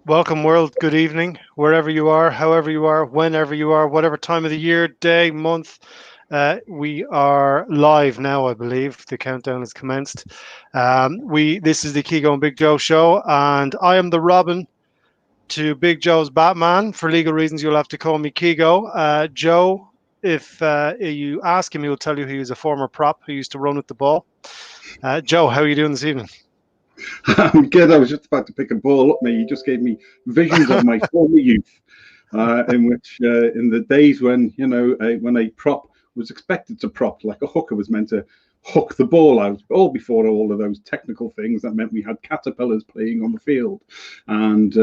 Welcome, world. Good evening, wherever you are, however you are, whenever you are, whatever time of the year, day, month. We are live now, I believe. The countdown has commenced. This is the Keego and Big Joe show, and I am the Robin to Big Joe's Batman. For legal reasons, you'll have to call me Keego. Joe, if you ask him, he will tell you he was a former prop who used to run with the ball. Joe, how are you doing this evening? I'm good. I was just about to pick a ball up, mate. You just gave me visions of my former youth, in the days when, when a prop was expected to prop, like a hooker was meant to hook the ball out, all before all of those technical things that meant we had caterpillars playing on the field, and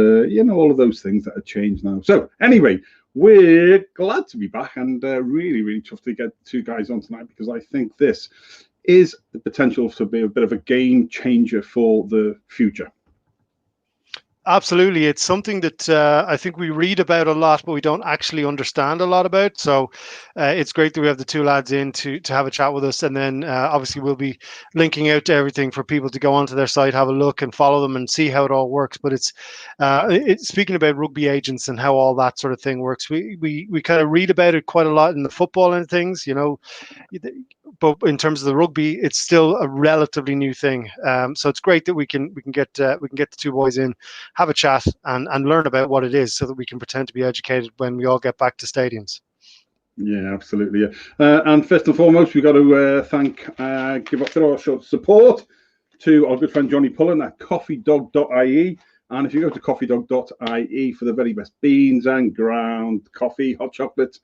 all of those things that have changed now. So anyway, we're glad to be back, and really, really tough to get two guys on tonight, because I think this is the potential to be a bit of a game changer for the future. Absolutely. It's something that I think we read about a lot, but we don't actually understand a lot about. So it's great that we have the two lads in to have a chat with us. And then obviously we'll be linking out to everything for people to go onto their site, have a look and follow them and see how it all works. But it's speaking about rugby agents and how all that sort of thing works. We kind of read about it quite a lot in the football and things, but in terms of the rugby, it's still a relatively new thing. So it's great that we can get the two boys in, have a chat, and learn about what it is, so that we can pretend to be educated when we all get back to stadiums. Yeah, absolutely. And first and foremost, we've got to give up our support to our good friend Johnny Pullen at coffeedog.ie. And if you go to coffeedog.ie for the very best beans and ground coffee, hot chocolate,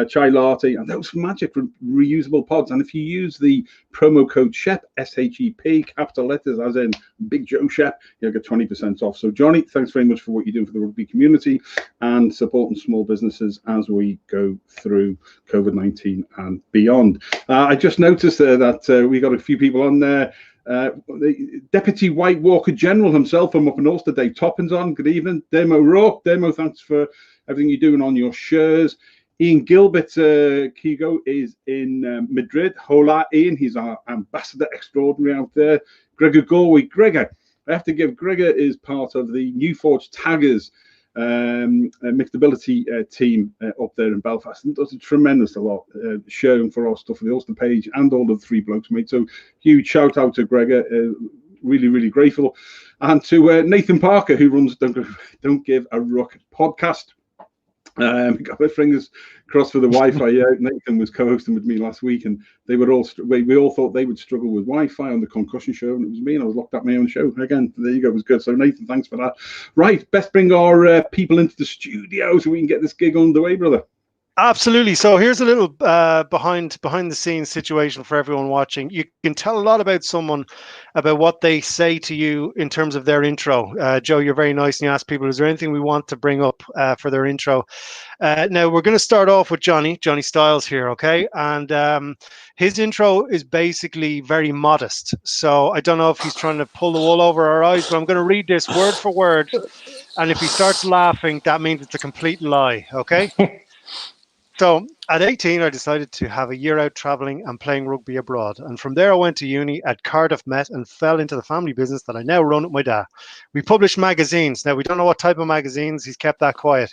chai latte, and those magic reusable pods. And if you use the promo code SHEP, S-H-E-P, capital letters, as in Big Joe Shep, you'll get 20% off. So, Johnny, thanks very much for what you do for the rugby community and supporting small businesses as we go through COVID-19 and beyond. I just noticed there that we got a few people on there. The Deputy White Walker General himself from up in Ulster, Dave Toppin's on. Good evening. Demo Rourke. Demo, thanks for everything you're doing on your shares. Ian Gilbert, Keego, is in Madrid. Hola, Ian. He's our ambassador extraordinary out there. Gregor Galway. Gregor, I have to give, Gregor is part of the New Forge Taggers mixed ability team up there in Belfast, and does a tremendous lot sharing for our stuff for the Ulster page and all of the three blokes, mate. So huge shout out to Gregor, really, really grateful, and to Nathan Parker, who runs Don't Give a Ruck podcast. We got our fingers crossed for the Wi-Fi. Yeah, Nathan was co-hosting with me last week, and we all thought they would struggle with Wi-Fi on the Concussion show, and it was me, and I was locked at my own show again. There you go, it was good. So Nathan, thanks for that. Right, best bring our people into the studio so we can get this gig underway, brother. Absolutely. So here's a little behind the scenes situation for everyone watching. You can tell a lot about someone about what they say to you in terms of their intro. Joe, you're very nice, and you ask people, is there anything we want to bring up for their intro? Now we're going to start off with Johnny Styles here, okay? And his intro is basically very modest. So I don't know if he's trying to pull the wool over our eyes, but I'm going to read this word for word. And if he starts laughing, that means it's a complete lie, okay? So at 18, I decided to have a year out traveling and playing rugby abroad. And from there, I went to uni at Cardiff Met and fell into the family business that I now run with my dad. We published magazines. Now, we don't know what type of magazines. He's kept that quiet.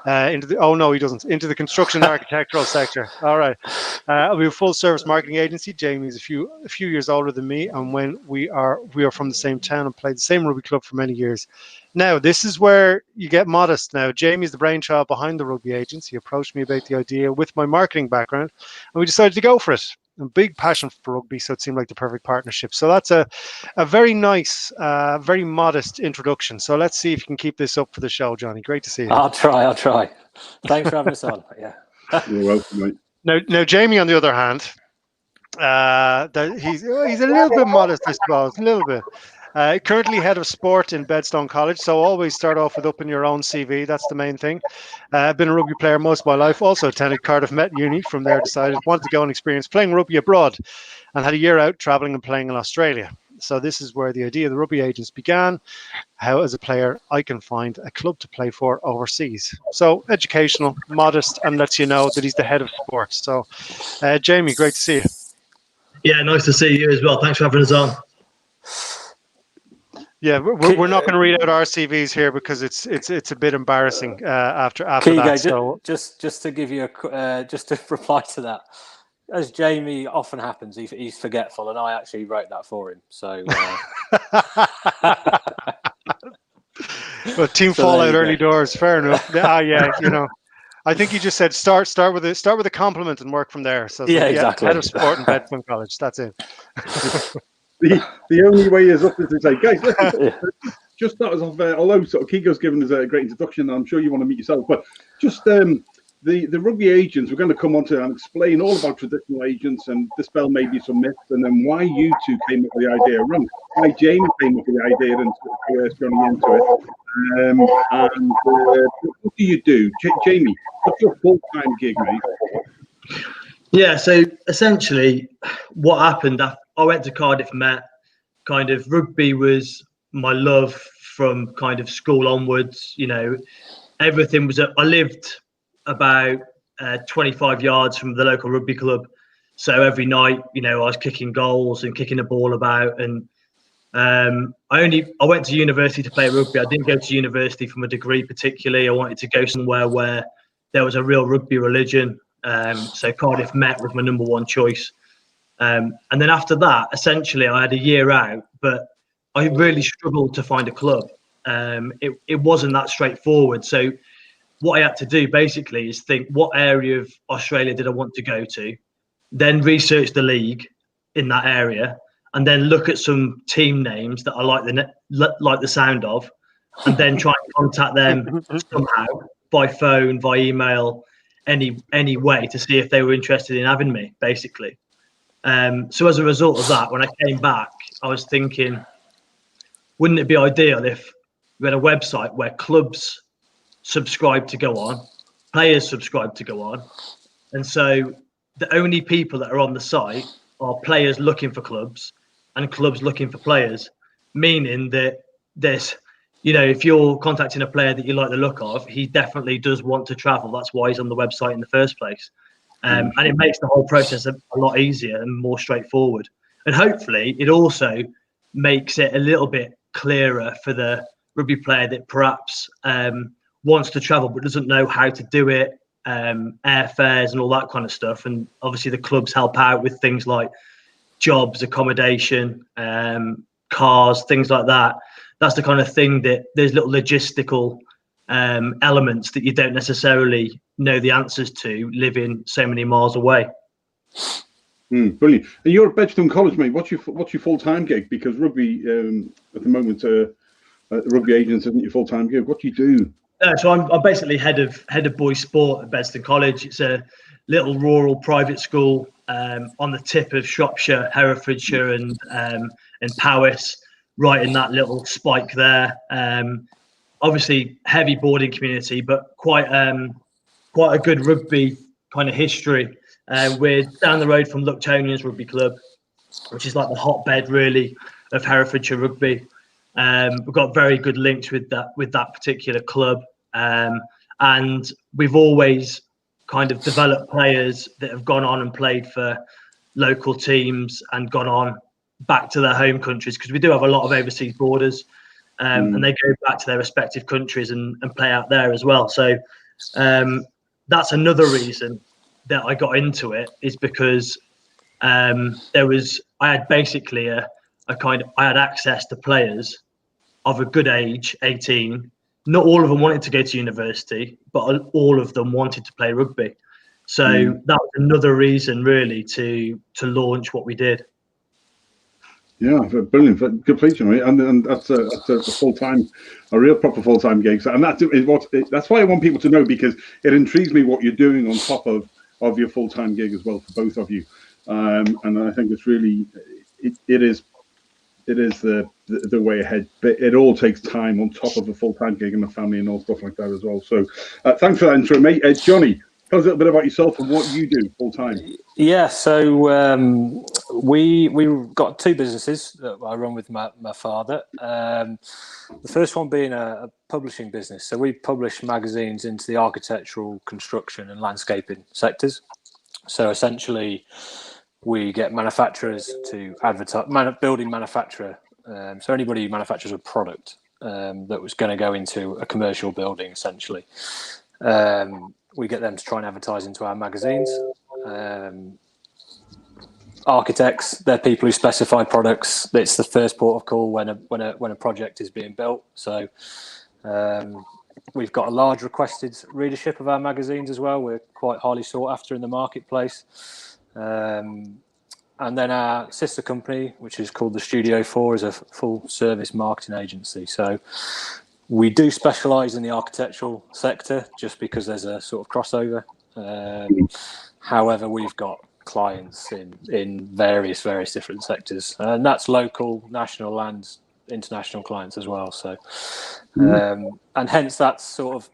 Oh, no, he doesn't. Into the construction and architectural sector. All right. We have a full service marketing agency. Jamie's a few years older than me. And when we are from the same town and played the same rugby club for many years. Now, this is where you get modest. Now, Jamie's the brainchild behind the Rugby Agents. He approached me about the idea with my marketing background, and we decided to go for it. A big passion for rugby, so it seemed like the perfect partnership. So that's a very nice, very modest introduction. So let's see if you can keep this up for the show, Johnny. Great to see you. I'll try. Thanks for having us on. Yeah. You're welcome, mate. Now, Jamie, on the other hand, he's a little bit modest, I suppose, a little bit. Currently head of sport in Bedstone College, so always start off with upping your own CV. That's the main thing. I've been a rugby player most of my life. Also attended Cardiff Met Uni. From there, decided wanted to go and experience playing rugby abroad, and had a year out traveling and playing in Australia. So this is where the idea of the Rugby Agents began. How, as a player, I can find a club to play for overseas. So educational, modest, and lets you know that he's the head of sports. So, Jamie, great to see you. Yeah, nice to see you as well. Thanks for having us on. Yeah, we're not going to read out our CVs here because it's a bit embarrassing after Keego, that. So just to give you just to reply to that, as Jamie often happens, he's forgetful, and I actually wrote that for him. So, well, team so there fallout you early go. doors. Fair enough. Yeah, I think you just said start with a compliment and work from there. So Yeah, like, exactly. head of sport in Bedford College. That's it. The only way is up is to say, guys, let's Yeah. just start us off. Although sort of Keego's given us a great introduction, I'm sure you want to meet yourself, but just the rugby agents, we're going to come on to and explain all about traditional agents and dispel maybe some myths, and then why you two came up with the idea, why Jamie came up with the idea and coerced Johnny into it. And what do you do, Jamie? What's your full-time gig, mate? Yeah, so essentially, what happened? I went to Cardiff Met. Kind of rugby was my love from kind of school onwards. Everything was. I lived about 25 yards from the local rugby club, so every night, I was kicking goals and kicking the ball about. And I went to university to play rugby. I didn't go to university for my degree particularly. I wanted to go somewhere where there was a real rugby religion. So Cardiff Met was my number one choice. And then after that, essentially, I had a year out, but I really struggled to find a club. It wasn't that straightforward. So what I had to do basically is think, what area of Australia did I want to go to, then research the league in that area, and then look at some team names that I like the sound of, and then try and contact them somehow by phone, by email, any way to see if they were interested in having me, basically. So as a result of that, when I came back, I was thinking, wouldn't it be ideal if we had a website where clubs subscribe to go on, players subscribe to go on, and so the only people that are on the site are players looking for clubs and clubs looking for players, meaning that if you're contacting a player that you like the look of, he definitely does want to travel. That's why he's on the website in the first place. And it makes the whole process a lot easier and more straightforward. And hopefully it also makes it a little bit clearer for the rugby player that perhaps wants to travel but doesn't know how to do it, airfares and all that kind of stuff. And obviously the clubs help out with things like jobs, accommodation, cars, things like that. That's the kind of thing that there's little logistical elements that you don't necessarily know the answers to living so many miles away. Brilliant. And you're at Bedstone College, mate. What's your full-time gig? Because rugby at the moment, Rugby Agents isn't your full-time gig. What do you do? So I'm basically head of boys sport at Bedstone College. It's a little rural private school on the tip of Shropshire, Herefordshire, and Powys, right in that little spike there. Obviously, heavy boarding community, but quite a good rugby kind of history. We're down the road from Lucktonians Rugby Club, which is like the hotbed really of Herefordshire rugby. We've got very good links with that particular club, and we've always kind of developed players that have gone on and played for local teams and gone on back to their home countries, because we do have a lot of overseas boarders, and they go back to their respective countries and play out there as well. So that's another reason that I got into it, is because I had basically I had access to players of a good age, 18. Not all of them wanted to go to university, but all of them wanted to play rugby. So that was another reason really to launch what we did. Yeah, brilliant, good pleasure, right? And that's a full-time, a real proper full-time gig. And that's why I want people to know, because it intrigues me what you're doing on top of your full-time gig as well for both of you. And I think it's really, it is the way ahead. But it all takes time on top of a full-time gig and a family and all stuff like that as well. So thanks for that intro, mate. Johnny, tell us a little bit about yourself and what you do full-time. Yeah, so we've got two businesses that I run with my father. The first one being a publishing business. So we publish magazines into the architectural, construction and landscaping sectors. So essentially we get manufacturers to advertise, building manufacturer So anybody who manufactures a product that was going to go into a commercial building, essentially, we get them to try and advertise into our magazines. Architects, they're people who specify products. It's the first port of call when a project is being built. So we've got a large requested readership of our magazines as well. We're quite highly sought after in the marketplace. And then our sister company, which is called the Studio 4, is a full service marketing agency. So we do specialise in the architectural sector just because there's a sort of crossover. However, we've got clients in various different sectors, and that's local, national, and international clients as well. So, and hence that's sort of,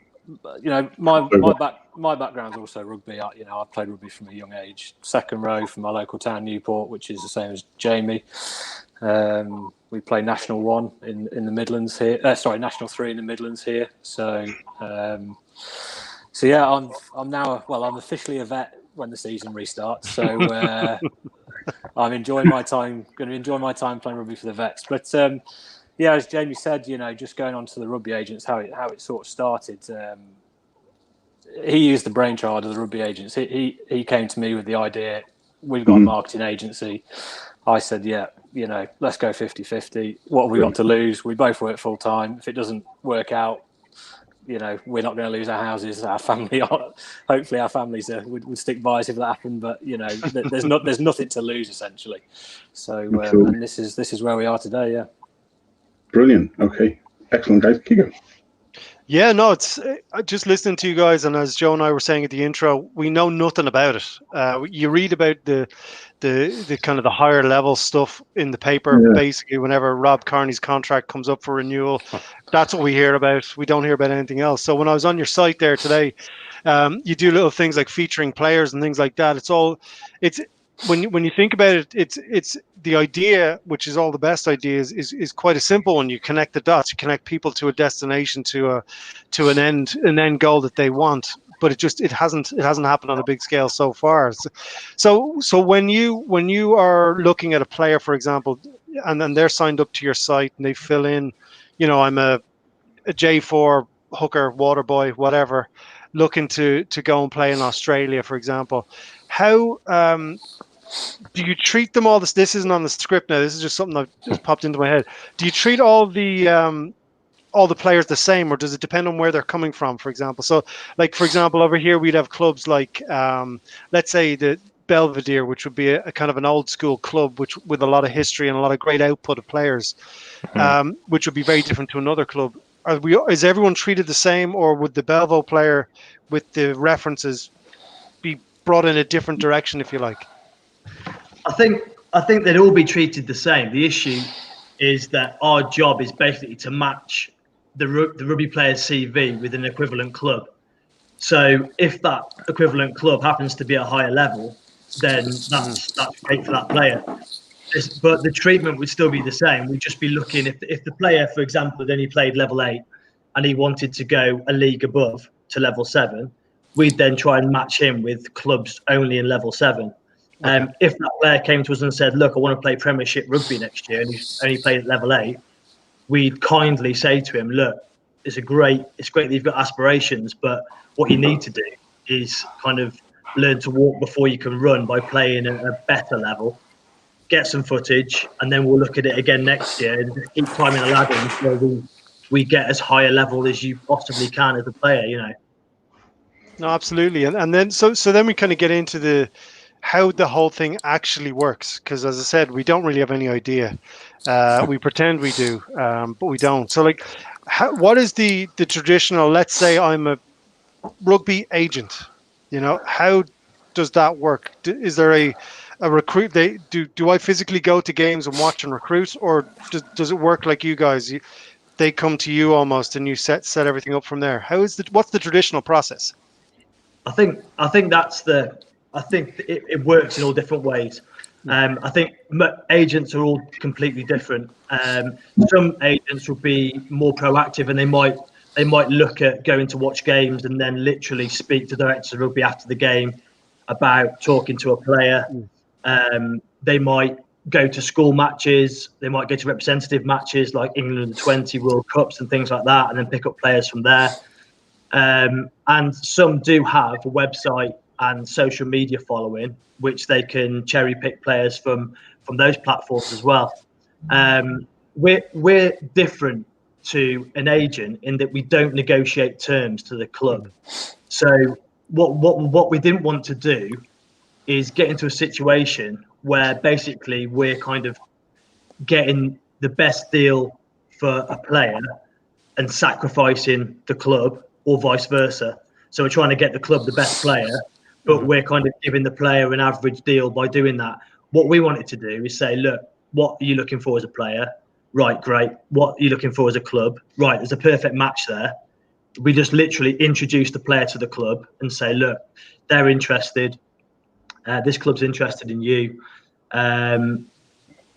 my background's also rugby. I played rugby from a young age. Second row from my local town, Newport, which is the same as Jamie. We play National 1 in the Midlands here. National 3 in the Midlands here. So, yeah, I'm officially a vet when the season restarts. So I'm going to enjoy my time playing rugby for the vets. But yeah, as Jamie said, just going on to the Rugby Agents, how it sort of started. He used the brainchild of the Rugby Agents. He came to me with the idea. We've got a marketing agency. I said, yeah, let's go 50-50. What have we got to lose? We both work full time. If it doesn't work out, we're not going to lose our houses. Our family, hopefully, our families would stick by us if that happened. But there's nothing to lose essentially. So, and this is where we are today. Yeah. Brilliant. Okay. Excellent, guys. Keego. Yeah, no, it's just listening to you guys, and as Joe and I were saying at the intro, we know nothing about it. You read about the kind of the higher level stuff in the paper. Basically, whenever Rob Kearney's contract comes up for renewal, that's what we hear about. We don't hear about anything else. So when I was on your site there today, you do little things like featuring players and things like that. It's when you think about it, it's the idea, which is all the best ideas, is quite a simple one. You connect the dots, you connect people to a destination, to an end goal that they want. But it hasn't happened on a big scale so far. So when you are looking at a player, for example, and then they're signed up to your site and they fill in, I'm a J4 hooker, water boy, whatever, looking to go and play in Australia, for example. How do you treat them all? This isn't on the script now. This is just something that just popped into my head. Do you treat all the players the same, or does it depend on where they're coming from, for example? So, like, for example, over here we'd have clubs like, let's say the Belvedere, which would be a kind of an old school club, which with a lot of history and a lot of great output of players, which would be very different to another club. Is everyone treated the same, or would the Belvo player with the references be brought in a different direction, if you like? I think they'd all be treated the same. The issue is that our job is basically to match the rugby player's CV with an equivalent club. So if that equivalent club happens to be a higher level, then that's great for that player. But the treatment would still be the same. We'd just be looking, if the player, for example, had only played level 8 and he wanted to go a league above to level 7, we'd then try and match him with clubs only in level 7. If that player came to us and said, look, I want to play Premiership Rugby next year, and he's only played at level 8, we'd kindly say to him, look, it's great that you've got aspirations, but what you need to do is kind of learn to walk before you can run by playing at a better level, get some footage, and then we'll look at it again next year and just keep climbing the ladder until we get as high a level as you possibly can as a player, No, absolutely. And then so then we kind of get into how the whole thing actually works, because as I said, we don't really have any idea. We pretend we do, but we don't. So like, what is the traditional, let's say I'm a rugby agent, how does that work? Is there a recruit? Do I physically go to games and watch and recruit, or does it work like you guys? They come to you almost and you set everything up from there. What's the traditional process? I think it works in all different ways. I think agents are all completely different. Some agents will be more proactive, and they might look at going to watch games and then literally speak to directors of rugby after the game about talking to a player. They might go to school matches. They might go to representative matches like England #20 World Cups and things like that, and then pick up players from there. And some do have a website and social media following, which they can cherry pick players from those platforms as well. We're different to an agent in that we don't negotiate terms to the club. So what we didn't want to do is get into a situation where basically we're kind of getting the best deal for a player and sacrificing the club, or vice versa. So we're trying to get the club the best player, but we're kind of giving the player an average deal by doing that. What we wanted to do is say, look, what are you looking for as a player? Right, great. What are you looking for as a club? Right, there's a perfect match there. We just literally introduce the player to the club and say, look, they're interested. This club's interested in you.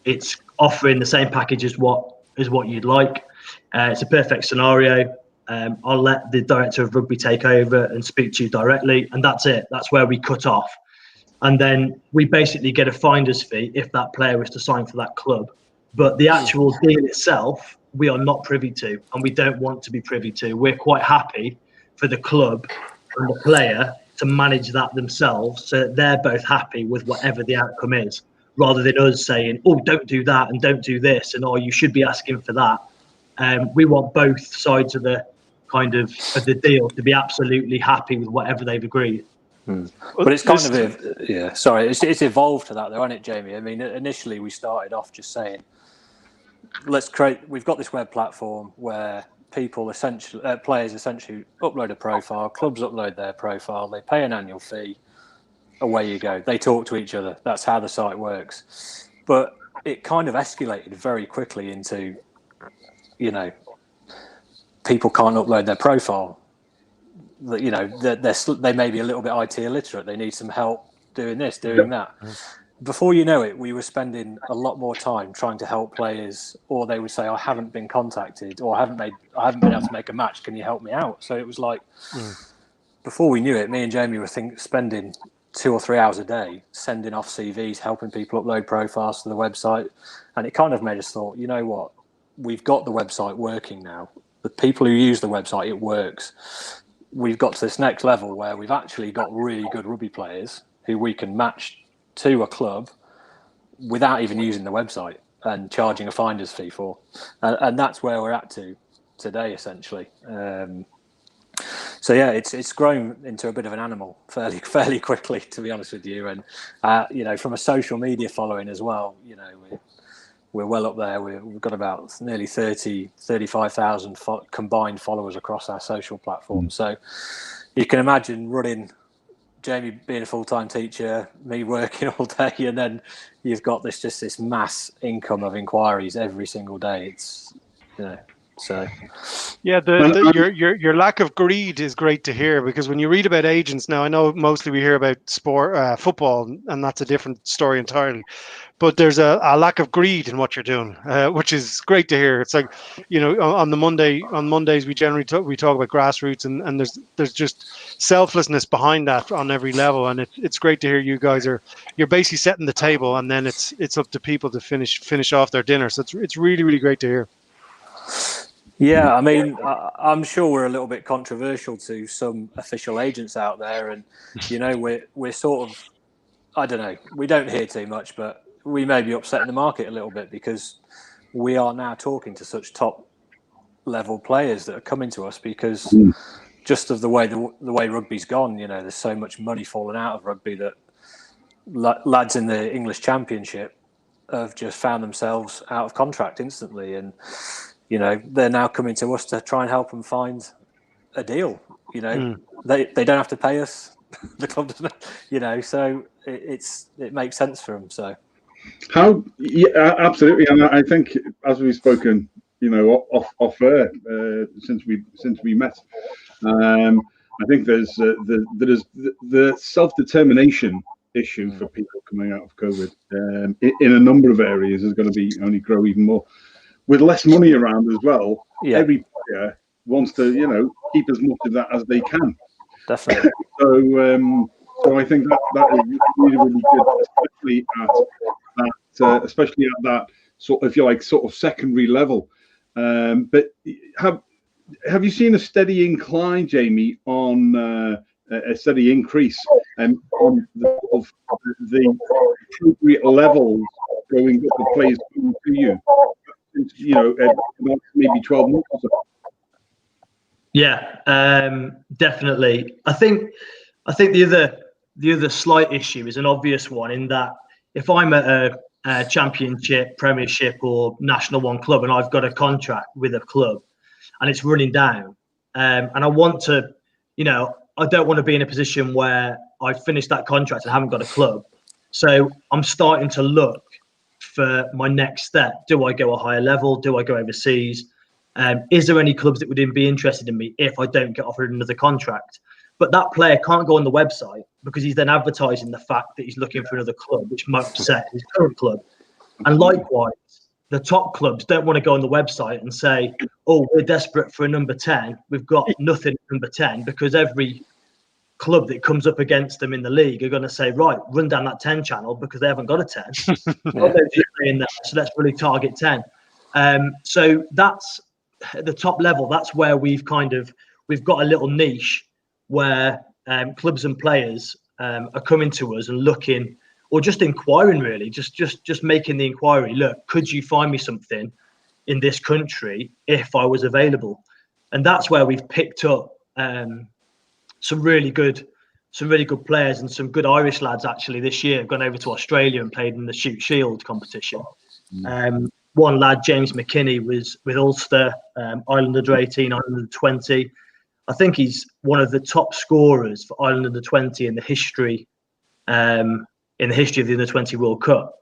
It's offering the same package as what you'd like. It's a perfect scenario. I'll let the director of rugby take over and speak to you directly, and that's it. That's where we cut off. And then we basically get a finder's fee if that player is to sign for that club. But the actual deal itself, we are not privy to, and we don't want to be privy to. We're quite happy for the club and the player to manage that themselves, so that they're both happy with whatever the outcome is, rather than us saying, oh, don't do that and don't do this, and oh, you should be asking for that. We want both sides of the the deal to be absolutely happy with whatever they've agreed. But it's kind of it's evolved to that though, hasn't it, Jamie? I mean, initially we started off just saying, we've got this web platform where players essentially upload a profile, clubs upload their profile, they pay an annual fee, away you go. They talk to each other. That's how the site works. But it kind of escalated very quickly into, people can't upload their profile. They may be a little bit IT illiterate. They need some help doing this, doing that. Before you know it, we were spending a lot more time trying to help players, or they would say, I haven't been contacted, or I haven't been able to make a match. Can you help me out? So it was like, before we knew it, me and Jamie were spending 2 or 3 hours a day sending off CVs, helping people upload profiles to the website. And it kind of made us thought, you know what? We've got the website working now. The people who use the website, it works. We've got to this next level where we've actually got really good rugby players who we can match to a club without even using the website and charging a finder's fee for. And that's where we're at today, essentially. So yeah, it's grown into a bit of an animal fairly quickly, to be honest with you. And from a social media following as well, we're well up there. We've got about nearly 35,000 combined followers across our social platforms. So you can imagine running, Jamie being a full-time teacher, me working all day, and then you've got this mass income of inquiries every single day. It's so yeah, your lack of greed is great to hear, because when you read about agents now, I know mostly we hear about football, and that's a different story entirely. But there's a lack of greed in what you're doing, which is great to hear. It's like, on Mondays we generally talk about grassroots, and there's just selflessness behind that on every level, and it's great to hear you guys you're basically setting the table, and then it's up to people to finish off their dinner. So it's really, really great to hear. Yeah, I mean, I'm sure we're a little bit controversial to some official agents out there, and we're sort of, I don't know, we don't hear too much, but we may be upsetting the market a little bit, because we are now talking to such top level players that are coming to us because just of the way rugby's gone. There's so much money falling out of rugby that lads in the English Championship have just found themselves out of contract instantly, and they're now coming to us to try and help them find a deal. They don't have to pay us. The club doesn't, so it makes sense for them. So. Absolutely, and I think, as we've spoken, off air since we met, I think there's the self-determination issue for people coming out of COVID in a number of areas is going to only grow even more with less money around as well. Yeah. Every player wants to keep as much of that as they can. Definitely. So I think that is really, really good, especially at especially at that sort of, if you like, sort of secondary level. But have you seen a steady incline, Jamie, on a steady increase on the appropriate levels going up, the players coming to you? You know, maybe 12 months or so. Yeah, definitely. I think the other slight issue is an obvious one, in that if I'm at a championship, premiership, or National One club, and I've got a contract with a club and it's running down, and I want to, you know, I don't want to be in a position where I've finished that contract and haven't got a club. So I'm starting to look for my next step. Do I go a higher level? Do I go overseas? Is there any clubs that would be interested in me if I don't get offered another contract? But that player can't go on the website because he's then advertising the fact that he's looking for another club, which might upset his current club. And likewise, the top clubs don't want to go on the website and say, oh, we're desperate for a number 10. We've got nothing at number 10, because every club that comes up against them in the league are going to say, right, run down that 10 channel because they haven't got a 10. So let's really target 10. So that's at the top level. That's where we've got a little niche where clubs and players are coming to us and looking, or just inquiring, really, just making the inquiry. Look, could you find me something in this country if I was available? And that's where we've picked up some really good players, and some good Irish lads actually this year have gone over to Australia and played in the Shoot Shield competition. One lad, James Mckinney, was with Ulster, Ireland under 18, Ireland under 20. I think he's one of the top scorers for Ireland under 20 in the history of the under 20 World Cup.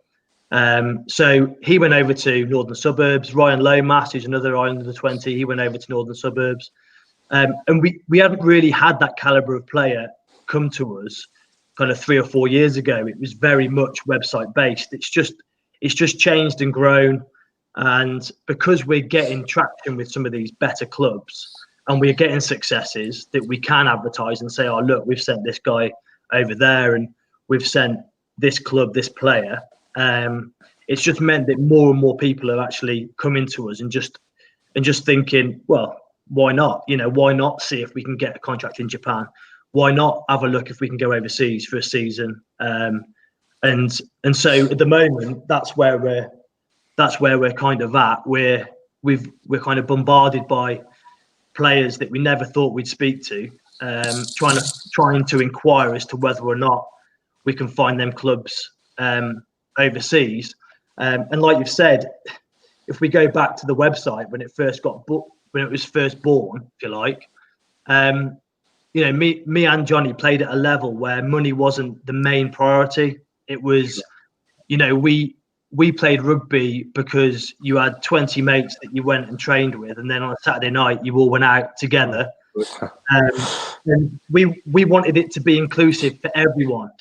So he went over to Northern Suburbs. Ryan Lomas, who's another Ireland under 20, he went over to Northern Suburbs. And we hadn't really had that caliber of player come to us kind of 3 or 4 years ago. It was very much website based. It's just changed and grown. And because we're getting traction with some of these better clubs, and we're getting successes that we can advertise and say, oh, look, we've sent this guy over there, and we've sent this club, this player. It's just meant that more and more people are actually coming to us and just thinking, well, why not? You know, why not see if we can get a contract in Japan? Why not have a look if we can go overseas for a season? And so at the moment, that's where we're kind of at. We're kind of bombarded by players that we never thought we'd speak to, trying to inquire as to whether or not we can find them clubs overseas. And like you've said, if we go back to the website when it was first born, if you like, you know, me and Johnny played at a level where money wasn't the main priority. It was, you know, we played rugby because you had 20 mates that you went and trained with, and then on a Saturday night you all went out together. And we wanted it to be inclusive for everyone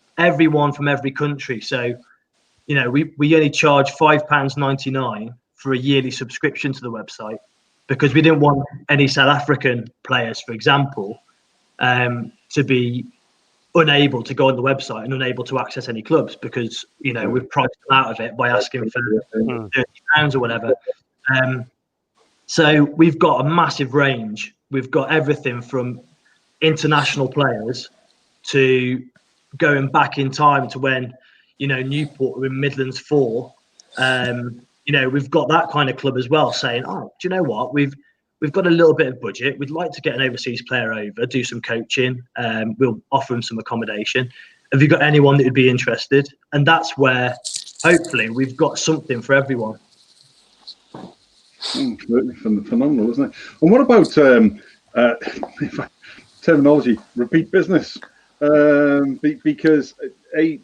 from every country. So, you know, we only charge £5.99 for a yearly subscription to the website, because we didn't want any South African players, for example, to be unable to go on the website and unable to access any clubs, because, you know, we've priced them out of it by asking for £30 or whatever. So we've got a massive range. We've got everything from international players to going back in time to when, you know, Newport were in Midlands 4. You know, we've got that kind of club as well, saying, oh, do you know what? We've got a little bit of budget. We'd like to get an overseas player over, do some coaching. We'll offer them some accommodation. Have you got anyone that would be interested? And that's where, hopefully, we've got something for everyone. Phenomenal, isn't it? And what about terminology, repeat business? Because a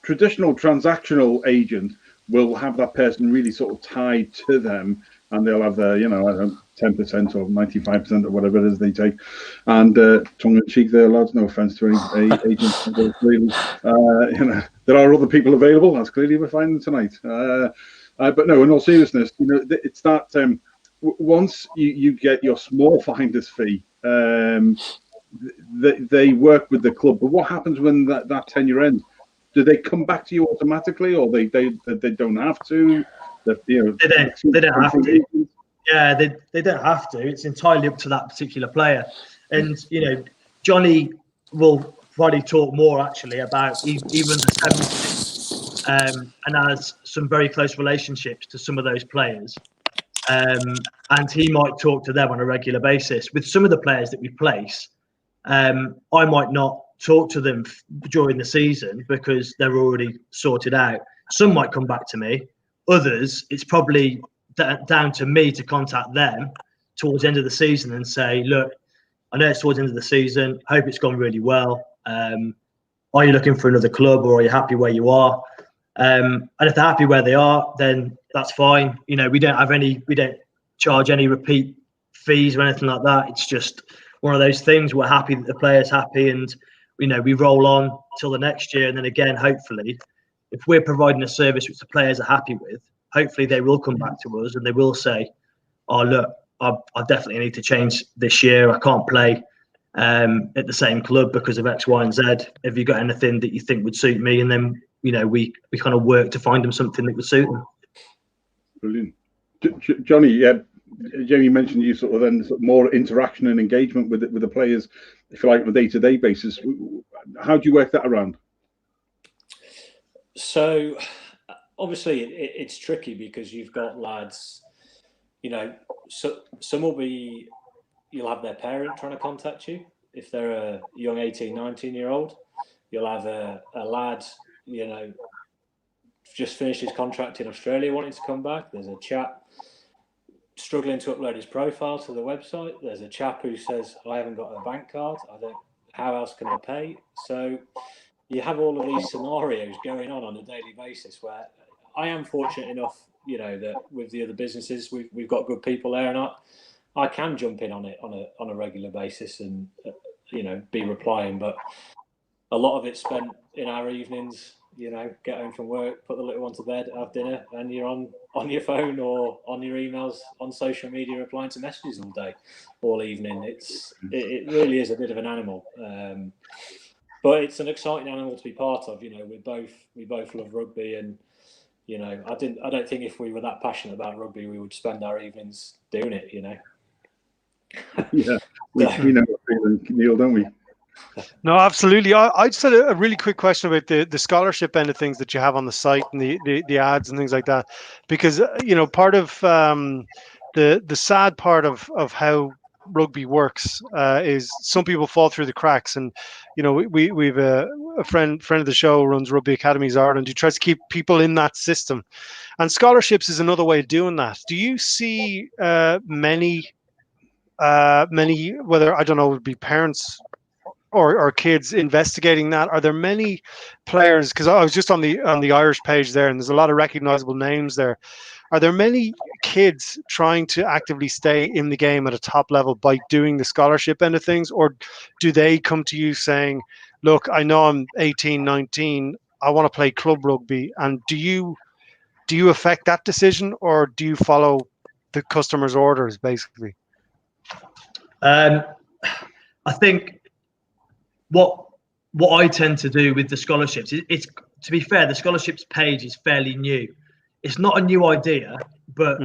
traditional transactional agent will have that person really sort of tied to them, and they'll have their, you know, 10% or 95% or whatever it is they take. And tongue in cheek there, lads, no offense to any agents. Really, you know, there are other people available. That's clearly we're finding tonight. But no, in all seriousness, you know, it's that once you get your small finder's fee, they work with the club. But what happens when that tenure ends? do they come back to you automatically, or they don't have to? They don't have to. Yeah, they don't have to. It's entirely up to that particular player. And Johnny will probably talk more actually about even the 70s, and has some very close relationships to some of those players. And he might talk to them on a regular basis. With some of the players that we place, I might not talk to them during the season because they're already sorted out. Some might come back to me. Others, it's probably down to me to contact them towards the end of the season and say, look, I know it's towards the end of the season. Hope it's gone really well. Are you looking for another club, or are you happy where you are? And if they're happy where they are, then that's fine. We don't charge any repeat fees or anything like that. It's just one of those things. We're happy that the player's happy, and we roll on till the next year. And then again, hopefully, if we're providing a service which the players are happy with, hopefully they will come back to us and they will say, oh, look, I definitely need to change this year. I can't play at the same club because of X, Y, and Z. Have you got anything that you think would suit me? And then, we kind of work to find them something that would suit them. Brilliant. Johnny, Jamie mentioned you sort of then more interaction and engagement with the players, if you like, on a day-to-day basis. How do you work that around? So obviously it's tricky because you've got lads, so some will be, you'll have their parent trying to contact you. If they're a young 18, 19-year-old, you'll have a lad, just finished his contract in Australia wanting to come back. There's a chap struggling to upload his profile to the website. There's a chap who says, I haven't got a bank card. How else can I pay? So you have all of these scenarios going on a daily basis where I am fortunate enough, that with the other businesses, we've got good people there, and I can jump in on it on a regular basis and, be replying. But a lot of it's spent in our evenings, get home from work, put the little one to bed, have dinner, and you're on your phone or on your emails, on social media, replying to messages all day, all evening. It really is a bit of an animal. But it's an exciting animal to be part of. We both love rugby, and I don't think if we were that passionate about rugby, we would spend our evenings doing it. Yeah, we know what feeling, Neil, don't we? No, absolutely. I just had a really quick question about the scholarship end of things that you have on the site and the ads and things like that, because part of the sad part of how rugby works is some people fall through the cracks, and we've a friend of the show runs Rugby Academies Ireland who tries to keep people in that system, and scholarships is another way of doing that. Do you see many whether I don't know, it would be parents or kids investigating that? Are there many players, because I was just on the Irish page there and there's a lot of recognizable names there, are there many kids trying to actively stay in the game at a top level by doing the scholarship end of things, or do they come to you saying, look, I know I'm 18, 19, I want to play club rugby, and do you affect that decision, or do you follow the customer's orders basically? I think what I tend to do with the scholarships, it's to be fair, the scholarships page is fairly new. It's not a new idea, but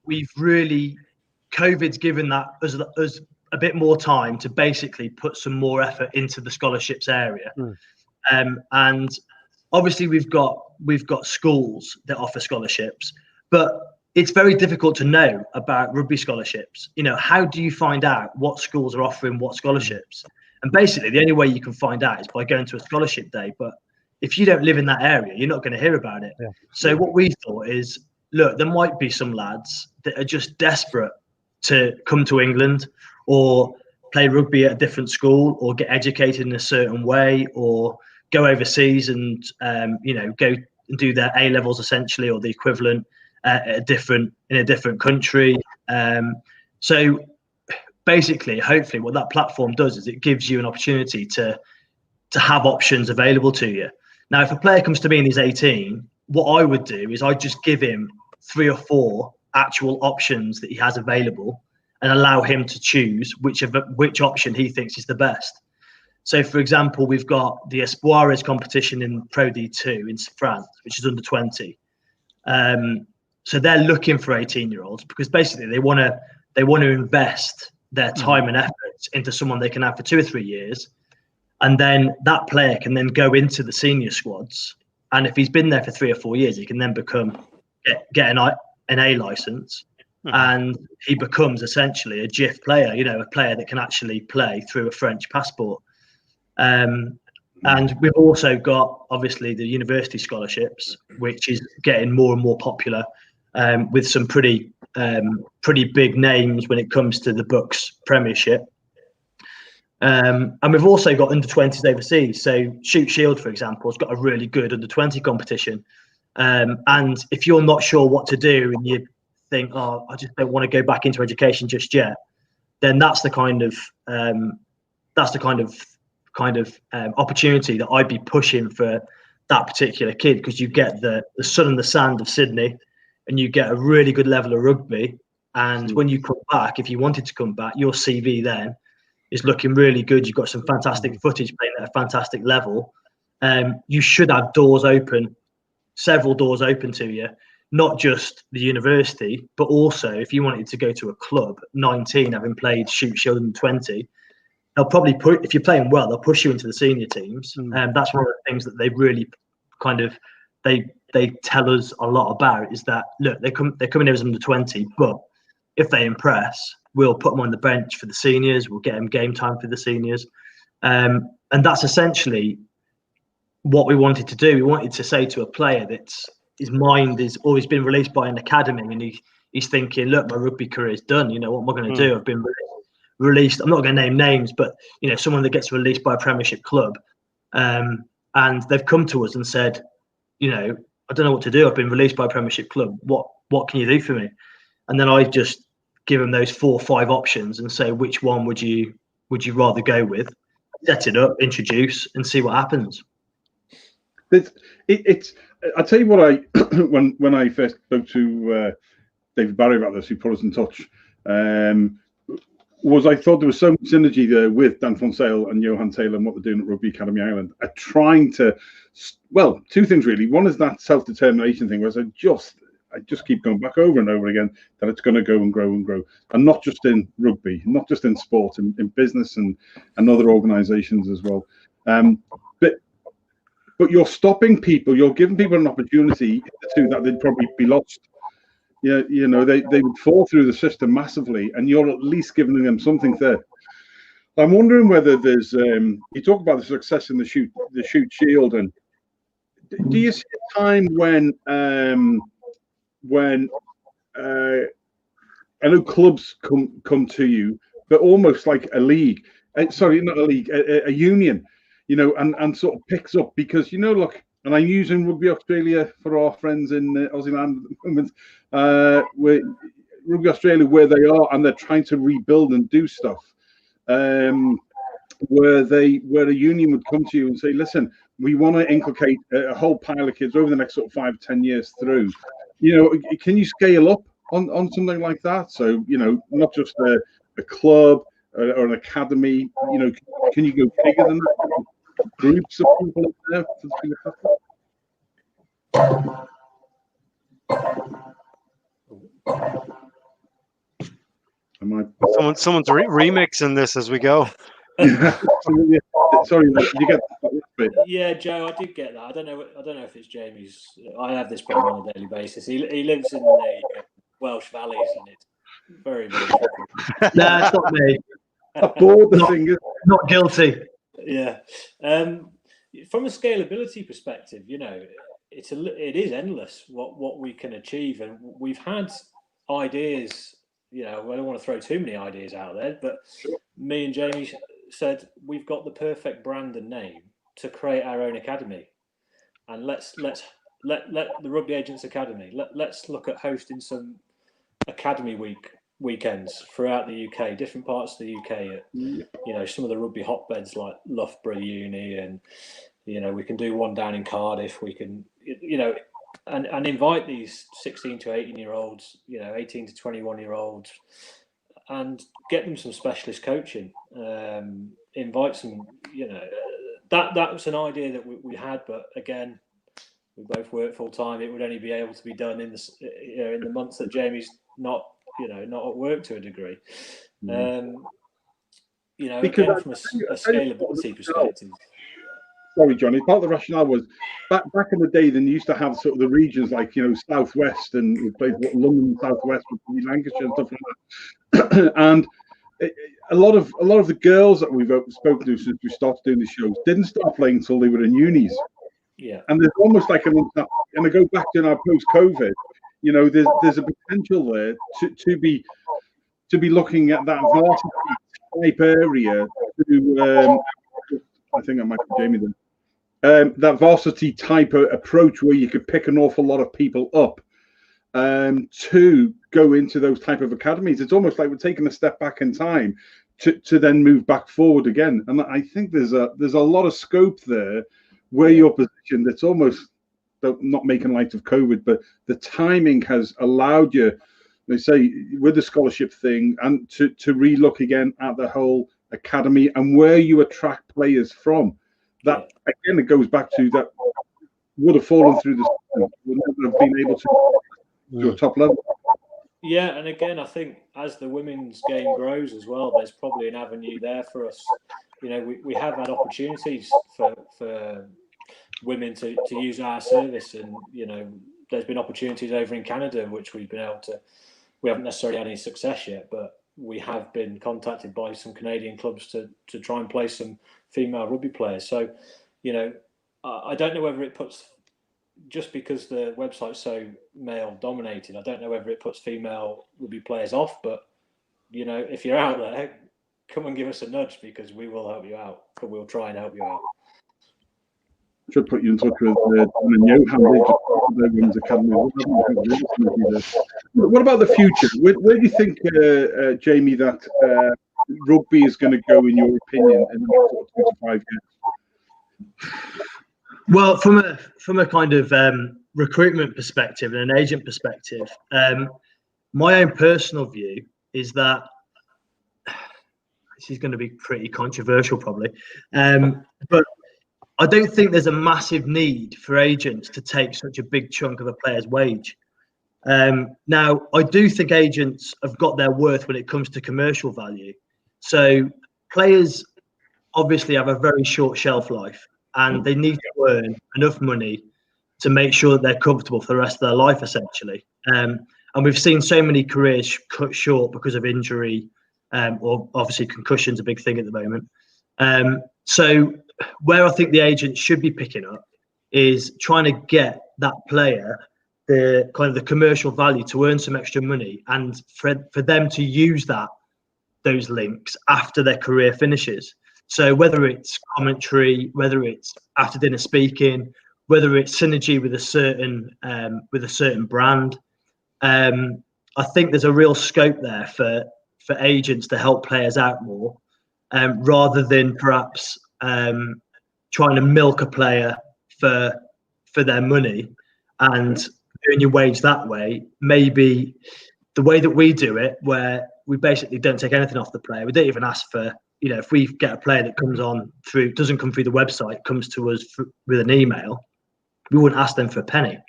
we've really, COVID's given that us a bit more time to basically put some more effort into the scholarships area. And obviously we've got schools that offer scholarships, but it's very difficult to know about rugby scholarships. How do you find out what schools are offering what scholarships? And basically, the only way you can find out is by going to a scholarship day. But if you don't live in that area, you're not going to hear about it. Yeah. So what we thought is, look, there might be some lads that are just desperate to come to England or play rugby at a different school or get educated in a certain way or go overseas and, go and do their A-levels essentially or the equivalent in a different country. So basically, hopefully what that platform does is it gives you an opportunity to have options available to you. Now, if a player comes to me and he's 18, what I would do is I'd just give him 3 or 4 actual options that he has available and allow him to choose which option he thinks is the best. So, for example, we've got the Espoirs competition in Pro D2 in France, which is under 20. So they're looking for 18-year-olds because basically they want to invest their time and efforts into someone they can have for 2 or 3 years, and then that player can then go into the senior squads. And if he's been there for 3 or 4 years, he can then get an A license, and he becomes essentially a GIF player. A player that can actually play through a French passport. And we've also got, obviously, the university scholarships, which is getting more and more popular, with some pretty big names when it comes to the Blokes Premiership. And we've also got under-20s overseas. So Shoot Shield, for example, has got a really good under-20 competition. And if you're not sure what to do and you think, oh, I just don't want to go back into education just yet, then that's the kind of opportunity that I'd be pushing for that particular kid, because you get the sun and the sand of Sydney, and you get a really good level of rugby. And when you come back, if you wanted to come back, your CV then is looking really good. You've got some fantastic footage playing at a fantastic level. You should have several doors open to you, not just the university, but also if you wanted to go to a club at 19, having played Shoot Shield and 20, they'll probably if you're playing well, they'll push you into the senior teams. And that's one of the things that they really they tell us a lot about, is that, look, they're coming in as under 20, but if they impress, we'll put them on the bench for the seniors. We'll get them game time for the seniors. And that's essentially what we wanted to do. We wanted to say to a player that his mind is always been released by an academy, and he's thinking, look, my rugby career is done. What am I going to do? I've been released. I'm not going to name names, but someone that gets released by a Premiership club, and they've come to us and said, I don't know what to do. I've been released by a Premiership club. What can you do for me? And then I just give them those 4 or 5 options and say, which one would you rather go with? Set it up, introduce, and see what happens. I'll tell you what, when I first spoke to David Barry about this, who put us in touch, was I thought there was so much synergy there with Dan Fonsale and Johan Taylor and what they're doing at Rugby Academy Ireland, at trying to, 2 things really. One is that self-determination thing, whereas I just keep going back over and over again that it's going to go and grow and grow, and not just in rugby, not just in sport, in business and other organisations as well. But you're stopping people, you're giving people an opportunity to that they'd probably be lost. They would fall through the system massively, and you're at least giving them something there. I'm wondering whether there's you talk about the success in the Shoot Shield, and do you see a time when I know clubs come to you, but almost like a league, sorry, not a league, a union, and sort of picks up, because look, and I'm using Rugby Australia for our friends in Aussie land at the moment, where Rugby Australia, where they are, and they're trying to rebuild and do stuff, where a union would come to you and say, listen, we want to inculcate a whole pile of kids over the next sort of 5 or 10 years through. Can you scale up on something like that? So, not just a club or an academy, can you go bigger than that? Groups of people up there Someone's remixing this as we go. Sorry, did you get that? Yeah, Joe, I did get that. I don't know if it's Jamie's. I have this problem on a daily basis. He lives in the Welsh valleys, and it's very, very tricky. No, it's not me. I bored the thing. Not guilty. Yeah. From a scalability perspective, it is endless what we can achieve, and we've had ideas. I don't want to throw too many ideas out there, but me and Jamie said we've got the perfect brand and name to create our own academy, and let's let the Rugby Agents Academy. Let's look at hosting some academy weekends throughout the UK, different parts of the UK. At, some of the rugby hotbeds like Loughborough Uni, and we can do one down in Cardiff. We can and invite these 16 to 18-year-olds, 18 to 21-year-olds, and get them some specialist coaching. invite some, that was an idea that we had, but again, we both work full time. It would only be able to be done in the months that Jamie's not at work to a degree. Because again, from a scalability perspective. Sorry, Johnny. Part of the rationale was back in the day, then you used to have sort of the regions like Southwest, and we played London Southwest with Lancashire and stuff like that. And a lot of the girls that we've spoken to since we started doing the shows didn't start playing until they were in unis. Yeah. And there's almost like and I go back to now post-COVID, there's a potential there to be looking at that varsity type area to I think I might be Jamie then. That varsity type of approach where you could pick an awful lot of people up to go into those type of academies. It's almost like we're taking a step back in time to then move back forward again. And I think there's a lot of scope there where you're positioned. It's almost not making light of COVID, but the timing has allowed you, they say, with the scholarship thing, and to relook again at the whole academy and where you attract players from. That again, it goes back to that would have fallen through the system, would never have been able to a top level. Yeah, and again, I think as the women's game grows as well, there's probably an avenue there for us. We have had opportunities for women to use our service, and there's been opportunities over in Canada which we've been able to. We haven't necessarily had any success yet, but we have been contacted by some Canadian clubs to try and play some female rugby players. So, I don't know whether it puts, just because the website's so male dominated, I don't know whether it puts female rugby players off, but, if you're out there, come and give us a nudge, because we will help you out, but we'll try and help you out. Should put you in touch with Don and Johan, the Women's Academy. What about the future? Where do you think, Jamie, that rugby is going to go, in your opinion, in the next 2 to 5 years? Well, from a kind of recruitment perspective and an agent perspective, my own personal view is that this is going to be pretty controversial, probably, but I don't think there's a massive need for agents to take such a big chunk of a player's wage. Now, I do think agents have got their worth when it comes to commercial value. So players obviously have a very short shelf life, and they need to earn enough money to make sure that they're comfortable for the rest of their life, essentially. And we've seen so many careers cut short because of injury, or obviously concussion's a big thing at the moment. So where I think the agent should be picking up is trying to get that player the kind of the commercial value to earn some extra money, and for them to use those links after their career finishes. So whether it's commentary, whether it's after dinner speaking, whether it's synergy with a certain brand, I think there's a real scope there for agents to help players out more, rather than perhaps trying to milk a player for their money and earn your wage that way. Maybe the way that we do it, where we basically don't take anything off the player. We don't even ask for, if we get a player that doesn't come through the website, comes to us with an email, we wouldn't ask them for a penny.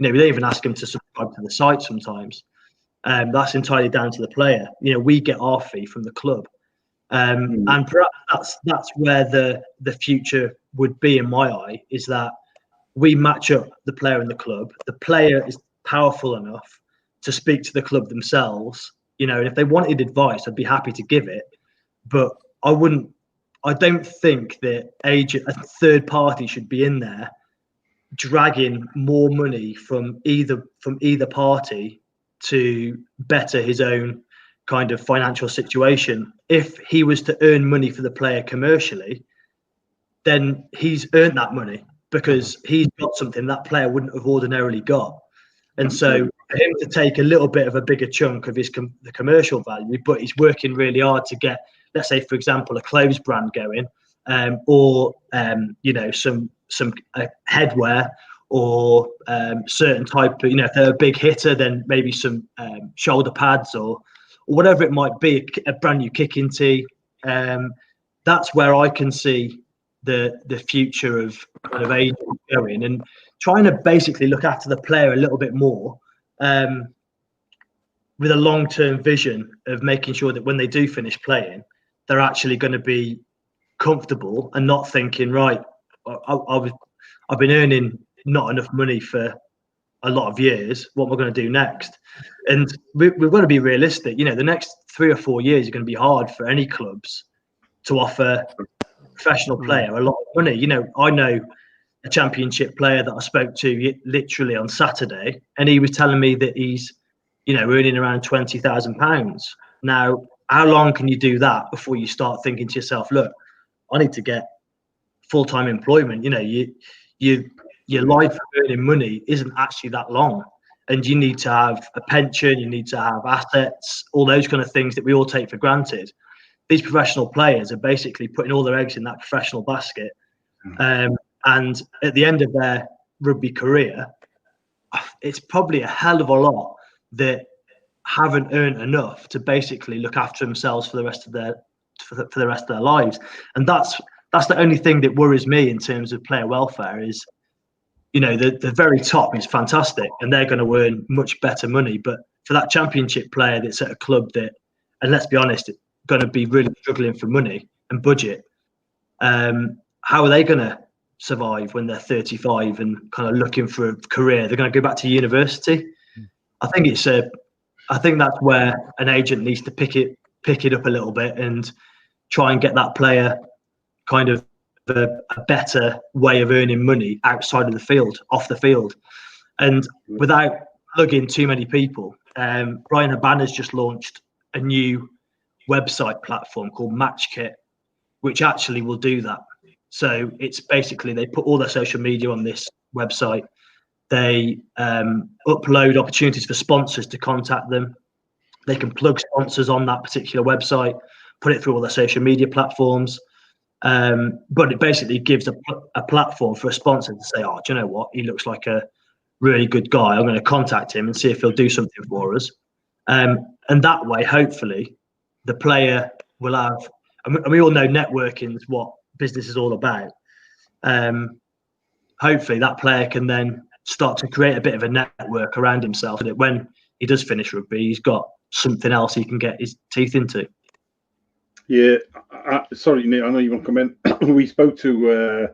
We don't even ask them to subscribe to the site sometimes. That's entirely down to the player. We get our fee from the club. And perhaps that's where the future would be, in my eye, is that we match up the player and the club. The player is powerful enough to speak to the club themselves. And if they wanted advice, I'd be happy to give it. But I don't think that a third party should be in there dragging more money from either party to better his own kind of financial situation. If he was to earn money for the player commercially, then he's earned that money because he's got something that player wouldn't have ordinarily got. And so for him to take a little bit of a bigger chunk of the commercial value, but he's working really hard to get, let's say, for example, a clothes brand going, or some headwear, or certain type of, if they're a big hitter, then maybe some shoulder pads or whatever it might be, a brand new kicking tee. that's where I can see the future of kind of agents going, and trying to basically look after the player a little bit more, with a long-term vision of making sure that when they do finish playing, they're actually going to be comfortable and not thinking, right, I've been earning not enough money for a lot of years. What am I going to do next? And we've got to be realistic. The next 3 or 4 years are going to be hard for any clubs to offer a professional player a lot of money. I know a championship player that I spoke to literally on Saturday, and he was telling me that he's, earning around £20,000. Now, how long can you do that before you start thinking to yourself, look, I need to get full-time employment? Your life of earning money isn't actually that long, and you need to have a pension, you need to have assets, all those kind of things that we all take for granted. These professional players are basically putting all their eggs in that professional basket, and at the end of their rugby career, it's probably a hell of a lot that haven't earned enough to basically look after themselves for the rest of their lives. And that's the only thing that worries me in terms of player welfare is, the very top is fantastic and they're going to earn much better money. But for that championship player that's at a club that, and let's be honest, it's going to be really struggling for money and budget, how are they going to survive when they're 35 and kind of looking for a career? They're going to go back to university. I think that's where an agent needs to pick it up a little bit and try and get that player kind of a better way of earning money outside of the field, off the field, and without plugging too many people. Brian Habana's just launched a new website platform called MatchKit, which actually will do that. So it's basically they put all their social media on this website. They upload opportunities for sponsors to contact them. They can plug sponsors on that particular website, put it through all their social media platforms. But it basically gives a platform for a sponsor to say, oh, do you know what? He looks like a really good guy. I'm going to contact him and see if he'll do something for us. And that way, hopefully, the player will have, and we all know networking is what business is all about. Hopefully that player can then start to create a bit of a network around himself, that when he does finish rugby, he's got something else he can get his teeth into. Yeah, sorry, Nick, I know you want to come in. We spoke to,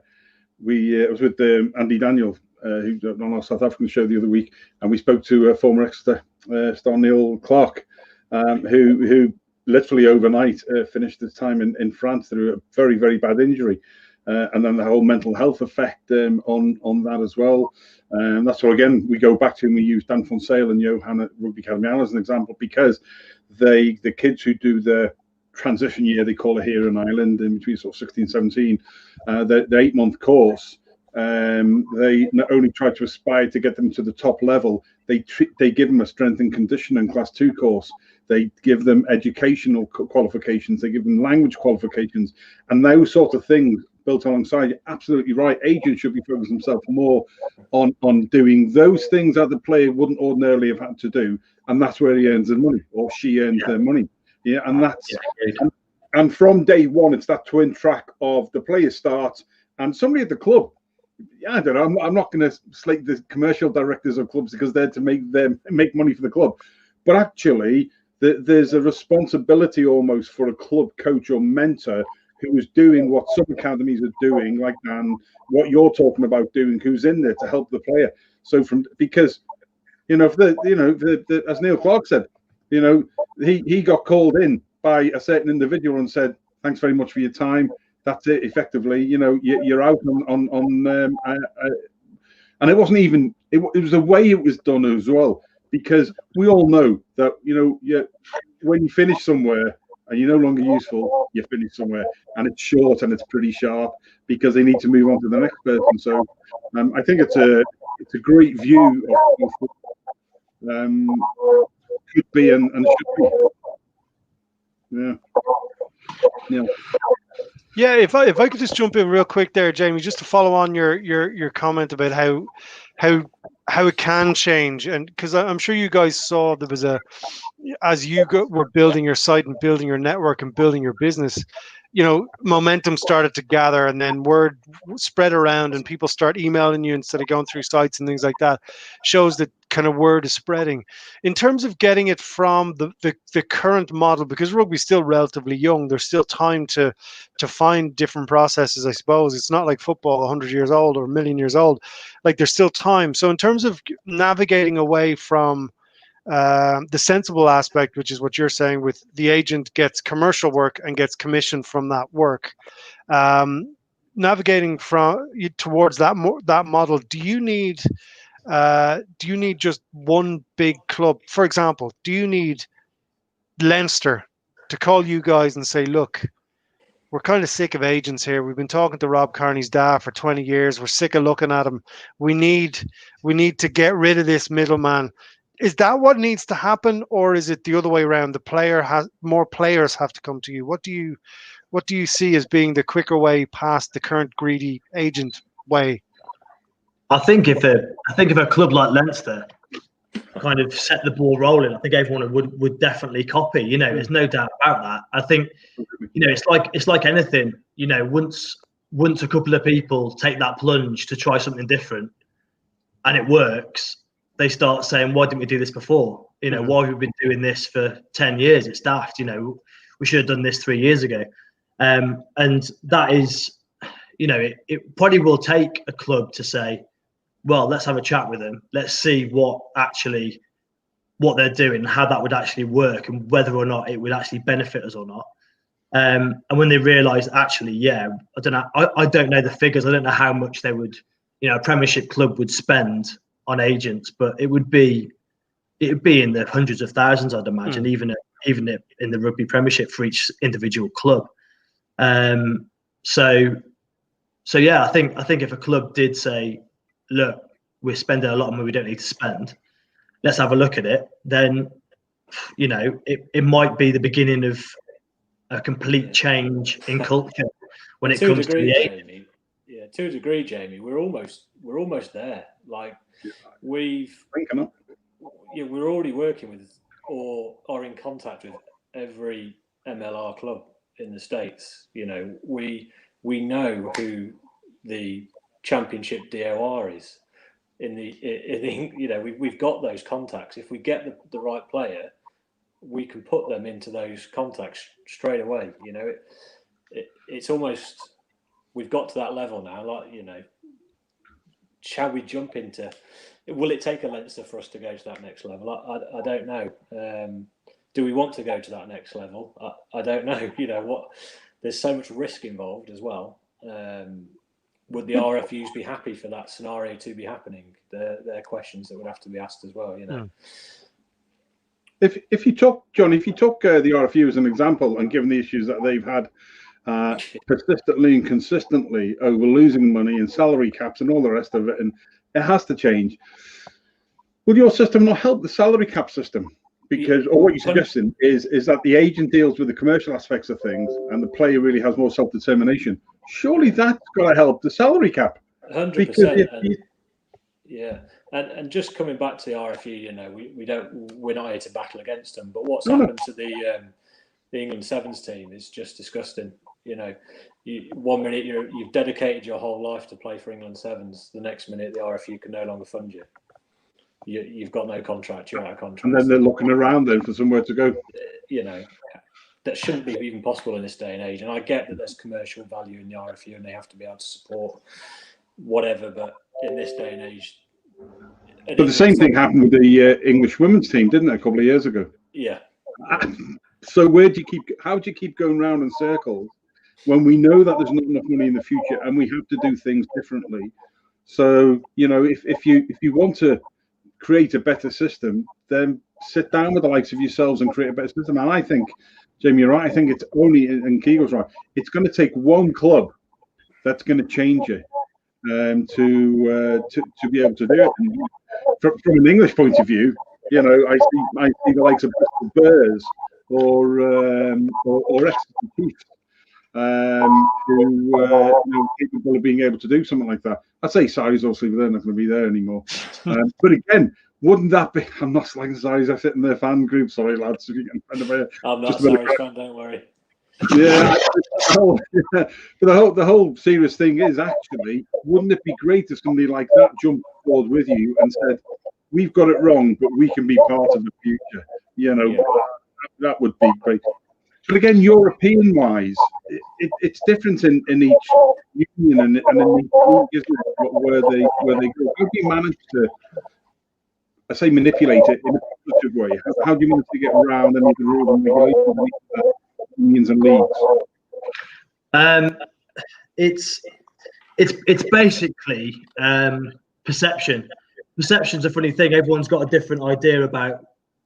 I was with Andy Daniel, who's on our South African show the other week, and we spoke to former Exeter star Neil Clark, who literally overnight finished his time in France through a very, very bad injury. And then the whole mental health effect on that as well. And that's what, again, we go back to, and we use Dan Fonsale and Johan at Rugby Academy as an example, because the kids who do the transition year, they call it here in Ireland, in between sort of 16, 17, the 8-month course, they not only try to aspire to get them to the top level, they give them a strength and conditioning class 2 course. They give them educational qualifications. They give them language qualifications, and those sort of things built alongside. You're absolutely right. Agents should be focusing themselves more on doing those things that the player wouldn't ordinarily have had to do, and that's where he earns their money, or she earns their money. Yeah, and that's and from day one, it's that twin track of the player starts and somebody at the club. Yeah, I don't know. I'm not going to slate the commercial directors of clubs because they're to make money for the club, but actually, there's a responsibility almost for a club coach or mentor who is doing what some academies are doing, like Dan, what you're talking about doing, who's in there to help the player. So because as Neil Clark said, he got called in by a certain individual and said, "Thanks very much for your time. That's it." Effectively, you're out on and it wasn't even. It was the way it was done as well, because we all know that when you finish somewhere and you're no longer useful, you finish somewhere, and it's short and it's pretty sharp because they need to move on to the next person. So I think it's a great view of could be and should be. Yeah, if I could just jump in real quick there, Jamie, just to follow on your comment about how how it can change, and because I'm sure you guys saw there was as you were building your site and building your network and building your business, momentum started to gather, and then word spread around, and people start emailing you instead of going through sites and things like that. Shows that kind of word is spreading. In terms of getting it from the current model, because rugby's still relatively young, there's still time to find different processes, I suppose. It's not like football 100 years old or a million years old. Like, there's still time. So in terms of navigating away from the sensible aspect, which is what you're saying, with the agent gets commercial work and gets commission from that work, navigating towards that model, do you need just one big club? For example, do you need Leinster to call you guys and say, look, we're kind of sick of agents here. We've been talking to Rob Kearney's dad for 20 years. We're sick of looking at him. We need to get rid of this middleman. Is that what needs to happen, or is it the other way around? More players have to come to you. What do you see as being the quicker way past the current greedy agent way? I think if a club like Leinster kind of set the ball rolling, I think everyone would definitely copy. There's no doubt about that. I think it's like anything. Once a couple of people take that plunge to try something different, and it works, they start saying, why didn't we do this before? Why have we been doing this for 10 years? It's daft. We should have done this 3 years ago. And that is, it probably will take a club to say, well, let's have a chat with them. Let's see what they're doing, how that would actually work, and whether or not it would actually benefit us or not. And when they realise, actually, I don't know. I don't know the figures. I don't know how much they would, a Premiership club would spend on agents, but it would be in the hundreds of thousands, I'd imagine, even in the Rugby Premiership for each individual club. So yeah, I think if a club did say, look, we're spending a lot of money we don't need to spend, let's have a look at it, then it might be the beginning of a complete change in culture when it comes to the agent. Yeah, to a degree, Jamie, we're almost there. Like, we're already working with or are in contact with every MLR club in the States. We know who the Championship DOR is we've got those contacts. If we get the right player, we can put them into those contacts straight away. It's almost, we've got to that level now. Like, shall we jump into? Will it take a Leinster for us to go to that next level? I don't know. Do we want to go to that next level? I don't know. There's so much risk involved as well. Would the RFUs be happy for that scenario to be happening? They're questions that would have to be asked as well. If you took the RFU as an example, and given the issues that they've had persistently and consistently over losing money and salary caps and all the rest of it, and it has to change. Would your system not help the salary cap system? Because, or what you're suggesting is that the agent deals with the commercial aspects of things and the player really has more self-determination. Surely that's got to help the salary cap. 100%. Yeah, and just coming back to the RFU, we're not here to battle against them, but what's happened to the England Sevens team is just disgusting. 1 minute you've dedicated your whole life to play for England Sevens, the next minute the RFU can no longer fund you. You've got no contract, you're out of contract. And then they're looking around then for somewhere to go. That shouldn't be even possible in this day and age. And I get that there's commercial value in the RFU and they have to be able to support whatever, but in this day and age. But the same thing happened with the English women's team, didn't it, a couple of years ago? Yeah. So how do you keep going round in circles when we know that there's not enough money in the future and we have to do things differently? So, if you want to create a better system, then sit down with the likes of yourselves and create a better system. And I think, Jamie, you're right. I think it's only, and Keego's right, it's going to take one club that's going to change it to be able to do it. And from an English point of view, I see the likes of Bristol Bears or Extant Chiefs who capable of being able to do something like that. I'd say size, obviously, but they're not going to be there anymore. But again, wouldn't that be? I'm not slagging size. I sit in their fan group. Sorry, lads. If you can kind of, I'm not a Irish fan. Don't worry. Yeah, but the whole serious thing is actually, wouldn't it be great if somebody like that jumped forward with you and said, "We've got it wrong, but we can be part of the future." That would be great. But again, European-wise, it's different in each union and in each league, isn't it? Where they go. How do you manage to, I say, manipulate it in a positive way? How do you manage to get around any of the rules and regulations of the unions and leagues? It's basically perception. Perception's a funny thing. Everyone's got a different idea about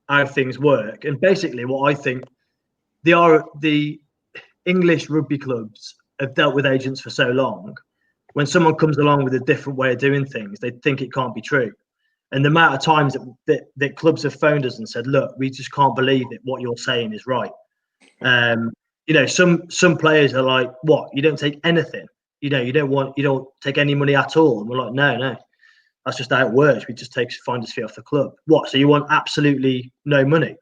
how things work, and basically, what I think. The English rugby clubs have dealt with agents for so long. When someone comes along with a different way of doing things, they think it can't be true. And the amount of times that clubs have phoned us and said, "Look, we just can't believe that what you're saying is right." Some players are like, "What? You don't take anything? You don't take any money at all?" And we're like, "No, that's just how it works. We just take finder's fee off the club." What? So you want absolutely no money?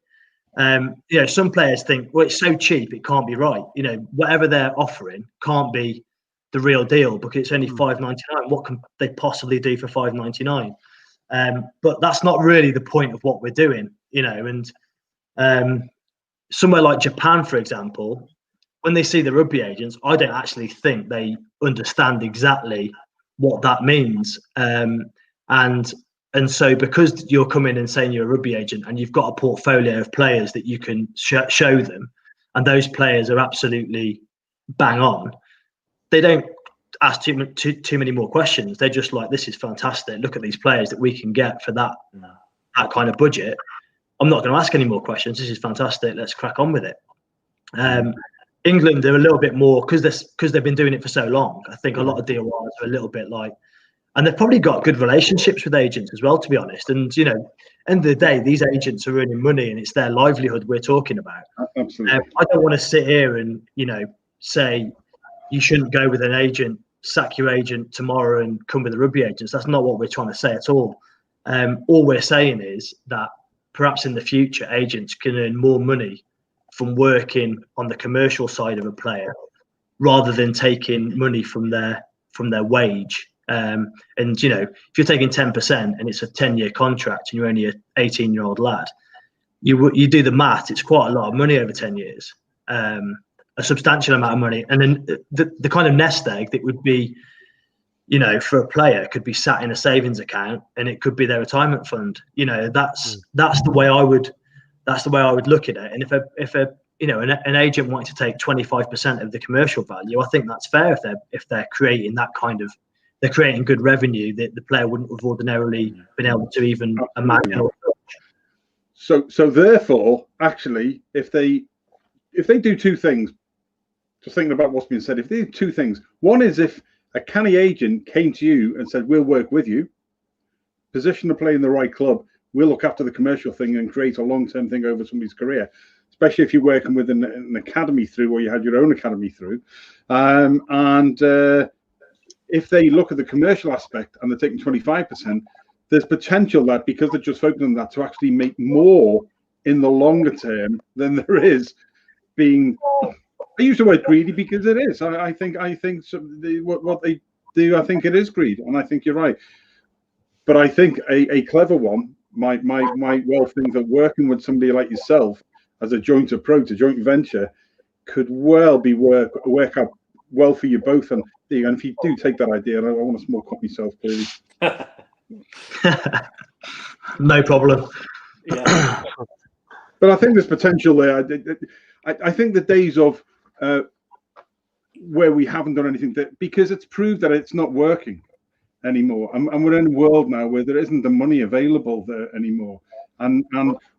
Some players think, well, it's so cheap, it can't be right. Whatever they're offering can't be the real deal because it's only $5.99. What can they possibly do for $5.99? But that's not really the point of what we're doing, And somewhere like Japan, for example, when they see the rugby agents, I don't actually think they understand exactly what that means. And so because you're coming and saying you're a rugby agent and you've got a portfolio of players that you can show them, and those players are absolutely bang on, they don't ask too many more questions. They're just like, this is fantastic. Look at these players that we can get for that kind of budget. I'm not going to ask any more questions. This is fantastic. Let's crack on with it. England, they're a little bit more, because they've been doing it for so long. I think a lot of DORs are a little bit like, and they've probably got good relationships with agents as well, to be honest. And, end of the day, these agents are earning money and it's their livelihood we're talking about. Absolutely. I don't want to sit here and, say you shouldn't go with an agent, sack your agent tomorrow and come with the rugby agents. That's not what we're trying to say at all. All we're saying is that perhaps in the future, agents can earn more money from working on the commercial side of a player rather than taking money from their wage. And if you're taking 10% and it's a 10-year contract and you're only an 18-year-old lad, you do the math, it's quite a lot of money over 10 years, a substantial amount of money. And then the kind of nest egg that would be, for a player could be sat in a savings account and it could be their retirement fund. That's the way I would look at it. And if an agent wanting to take 25% of the commercial value, I think that's fair if they're creating that kind of, they're creating good revenue that the player wouldn't have ordinarily been able to even imagine. So therefore, actually, if they do two things, just thinking about what's been said, if they do two things, one is if a canny agent came to you and said, "We'll work with you, position the player in the right club, we'll look after the commercial thing and create a long-term thing over somebody's career," especially if you're working with an academy through, or you had your own academy through, if they look at the commercial aspect and they're taking 25%, there's potential that because they're just focusing on that to actually make more in the longer term than there is being. I use the word greedy because it is. I think what they do, I think it is greed, and I think you're right. But I think a clever one might well think that working with somebody like yourself as a joint approach, a joint venture, could well be work out well for you both. And if you do take that idea, and I want a small cut myself, clearly. No problem. Yeah. But I think there's potential there. I think the days of where we haven't done anything, because it's proved that it's not working anymore, and we're in a world now where there isn't the money available there anymore, and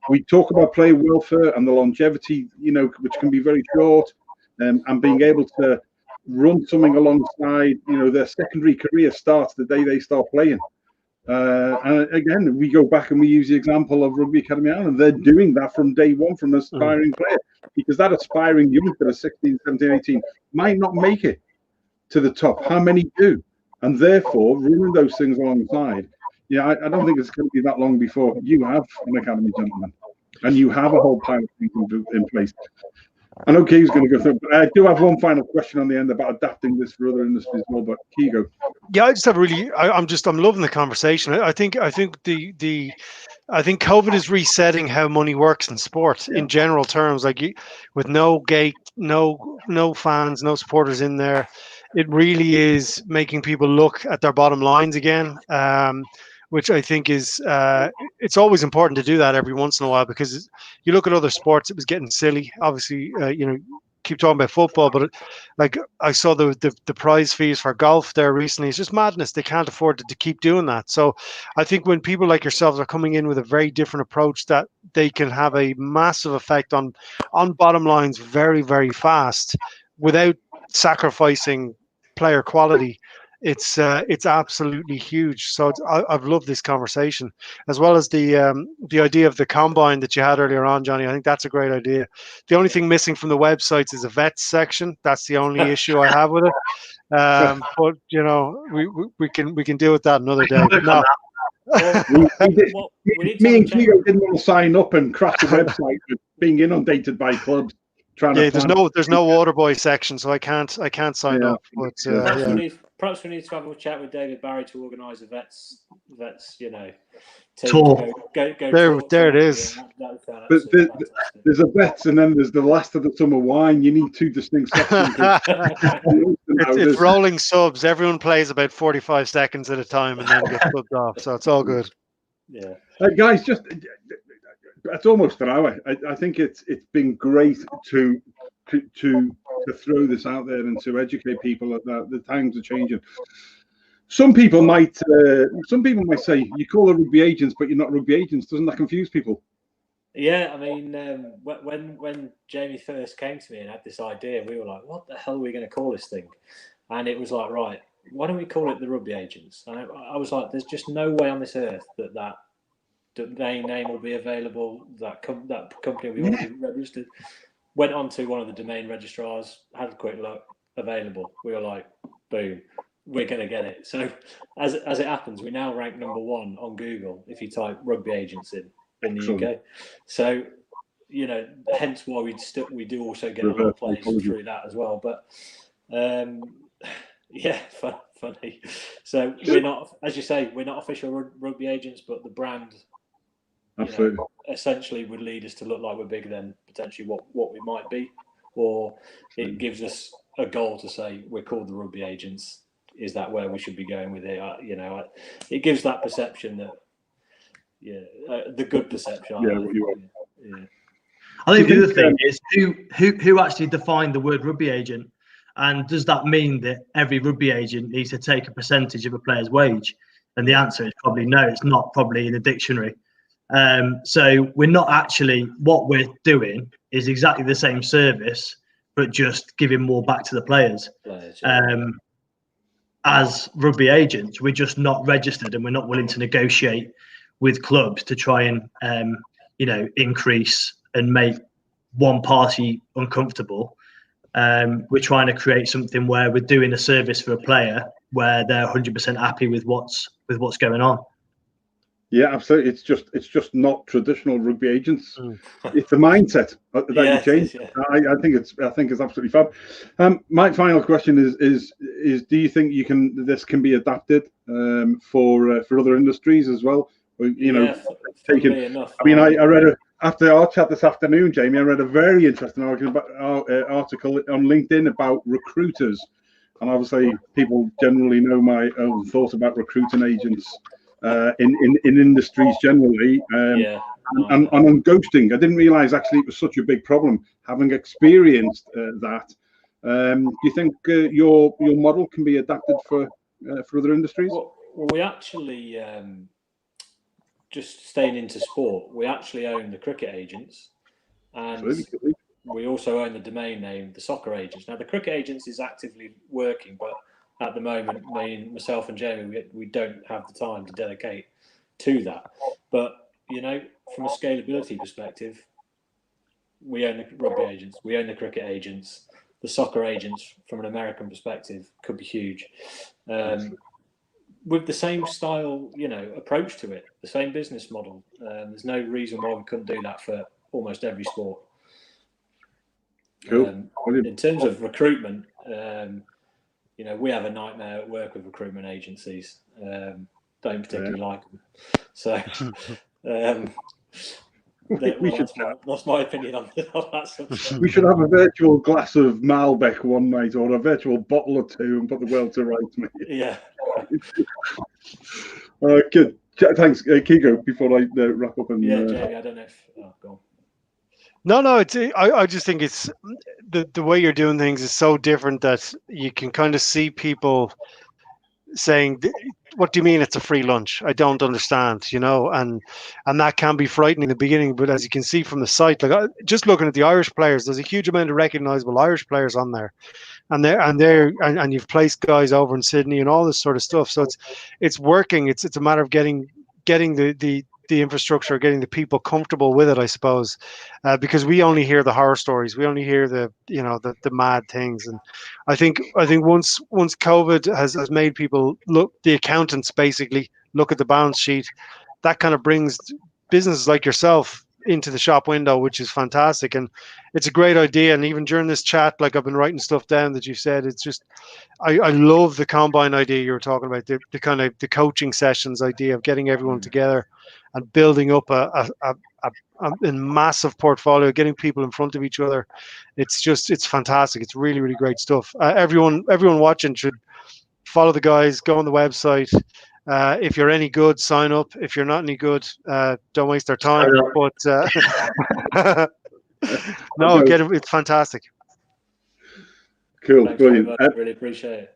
we talk about player welfare and the longevity, which can be very short, and being able to run something alongside, their secondary career starts the day they start playing. And again, we go back and we use the example of Rugby Academy Ireland. They're doing that from day one from an aspiring player, because that aspiring youngster of 16, 17, 18 might not make it to the top. How many do? And therefore, running those things alongside, I don't think it's going to be that long before you have an academy, gentlemen, and you have a whole pile of things in place. I know Keego's going to go through, but I do have one final question on the end about adapting this for other industries as well. But Keego. Yeah, I just have really. I'm loving the conversation. I think COVID is resetting how money works in sport in general terms. Like with no gate, no fans, no supporters in there, it really is making people look at their bottom lines again. Which I think is it's always important to do that every once in a while, because you look at other sports, it was getting silly. Obviously, keep talking about football, but like I saw the prize fees for golf there recently. It's just madness. They can't afford to keep doing that. So I think when people like yourselves are coming in with a very different approach, that they can have a massive effect on bottom lines very, very fast without sacrificing player quality. It's absolutely huge. So I've loved this conversation, as well as the idea of the combine that you had earlier on, Johnny. I think that's a great idea. The only thing missing from the websites is a vets section. That's the only issue I have with it. But we can deal with that another day. But no. Me and Keego didn't want to sign up and crash the website with being inundated by clubs. There's no water boy section, so I can't sign up. But perhaps we need to have a chat with David Barry to organise a vets tour. Go there it is. But there's a vets, and then there's the last of the summer wine. You need two distinct sections. It's rolling subs. Everyone plays about 45 seconds at a time and then gets subbed off. So it's all good. Yeah, guys, just. It's almost an hour. I think it's been great to throw this out there and to educate people that the times are changing. Some people might say you call it rugby agents, but you're not rugby agents. Doesn't that confuse people? Yeah, I mean, when Jamie first came to me and had this idea, we were like, "What the hell are we going to call this thing?" And it was like, right, why don't we call it the Rugby Agents? And I was like, there's just no way on this earth that domain name will be available, that company will be registered. Went on to one of the domain registrars, had a quick look, available. We were like, boom, we're going to get it. So as it happens, we now rank number 1 on Google if you type Rugby Agents in the UK. So, hence why we do also get a lot of players through that as well. But funny. So we're not, as you say, we're not official Rugby Agents, but the brand absolutely essentially would lead us to look like we're bigger than potentially what we might be, or it gives us a goal to say we're called the Rugby Agents. Is that where we should be going with it? It gives that perception that the good perception. I think the other thing is who actually defined the word rugby agent, and does that mean that every rugby agent needs to take a percentage of a player's wage? And the answer is probably no. It's not probably in the dictionary. So we're not actually, what we're doing is exactly the same service, but just giving more back to the players. As rugby agents, we're just not registered, and we're not willing to negotiate with clubs to try and increase and make one party uncomfortable. We're trying to create something where we're doing a service for a player where they're 100% happy with what's going on. Yeah, absolutely. It's just not traditional rugby agents. It's a mindset that you change. I think it's absolutely fab. My final question is do you think this can be adapted for other industries as well? Enough. I mean, I read after our chat this afternoon, Jamie. I read a very interesting article on LinkedIn about recruiters, and obviously people generally know my own thoughts about recruiting agents. In industries generally, and on ghosting. I didn't realize actually it was such a big problem. Having experienced that, do you think your model can be adapted for other industries? Well, we actually just staying into sport. We actually own the cricket agents, and we also own the domain name, the soccer agents. Now, the cricket agents is actively working, but at the moment, myself and Jamie, we don't have the time to dedicate to that. But, you know, from a scalability perspective, we own the rugby agents, we own the cricket agents, the soccer agents from an American perspective could be huge. With the same style, you know, approach to it, the same business model. There's no reason why we couldn't do that for almost every sport. Cool. In terms of recruitment, you know, we have a nightmare at work with recruitment agencies. Don't particularly like them. So that's my opinion on that subject. We should have a virtual glass of Malbec one night, or a virtual bottle or two, and put the world to rights, mate. Yeah. Good. Thanks, Keego. Before I wrap up, Jamie, I don't know if. Oh, go on. No. I just think it's the way you're doing things is so different that you can kind of see people saying, "What do you mean it's a free lunch? I don't understand," you know, and that can be frightening in the beginning. But as you can see from the site, like just looking at the Irish players, there's a huge amount of recognisable Irish players on there, and you've placed guys over in Sydney and all this sort of stuff. So it's working. It's a matter of getting the infrastructure, getting the people comfortable with it, I suppose, because we only hear the horror stories. We only hear the mad things. And I think once COVID has made people look, the accountants basically look at the balance sheet, that kind of brings businesses like yourself into the shop window, which is fantastic. And it's a great idea. And even during this chat, like I've been writing stuff down that you said, it's just, I love the combine idea you were talking about, the kind of the coaching sessions idea of getting everyone together and building up a massive portfolio, getting people in front of each other. It's fantastic. It's really, really great stuff. Everyone watching should follow the guys, go on the website. If you're any good, sign up. If you're not any good, don't waste their time. But no, get it. It's fantastic. Cool, Thanks brilliant. Very much. Really appreciate it.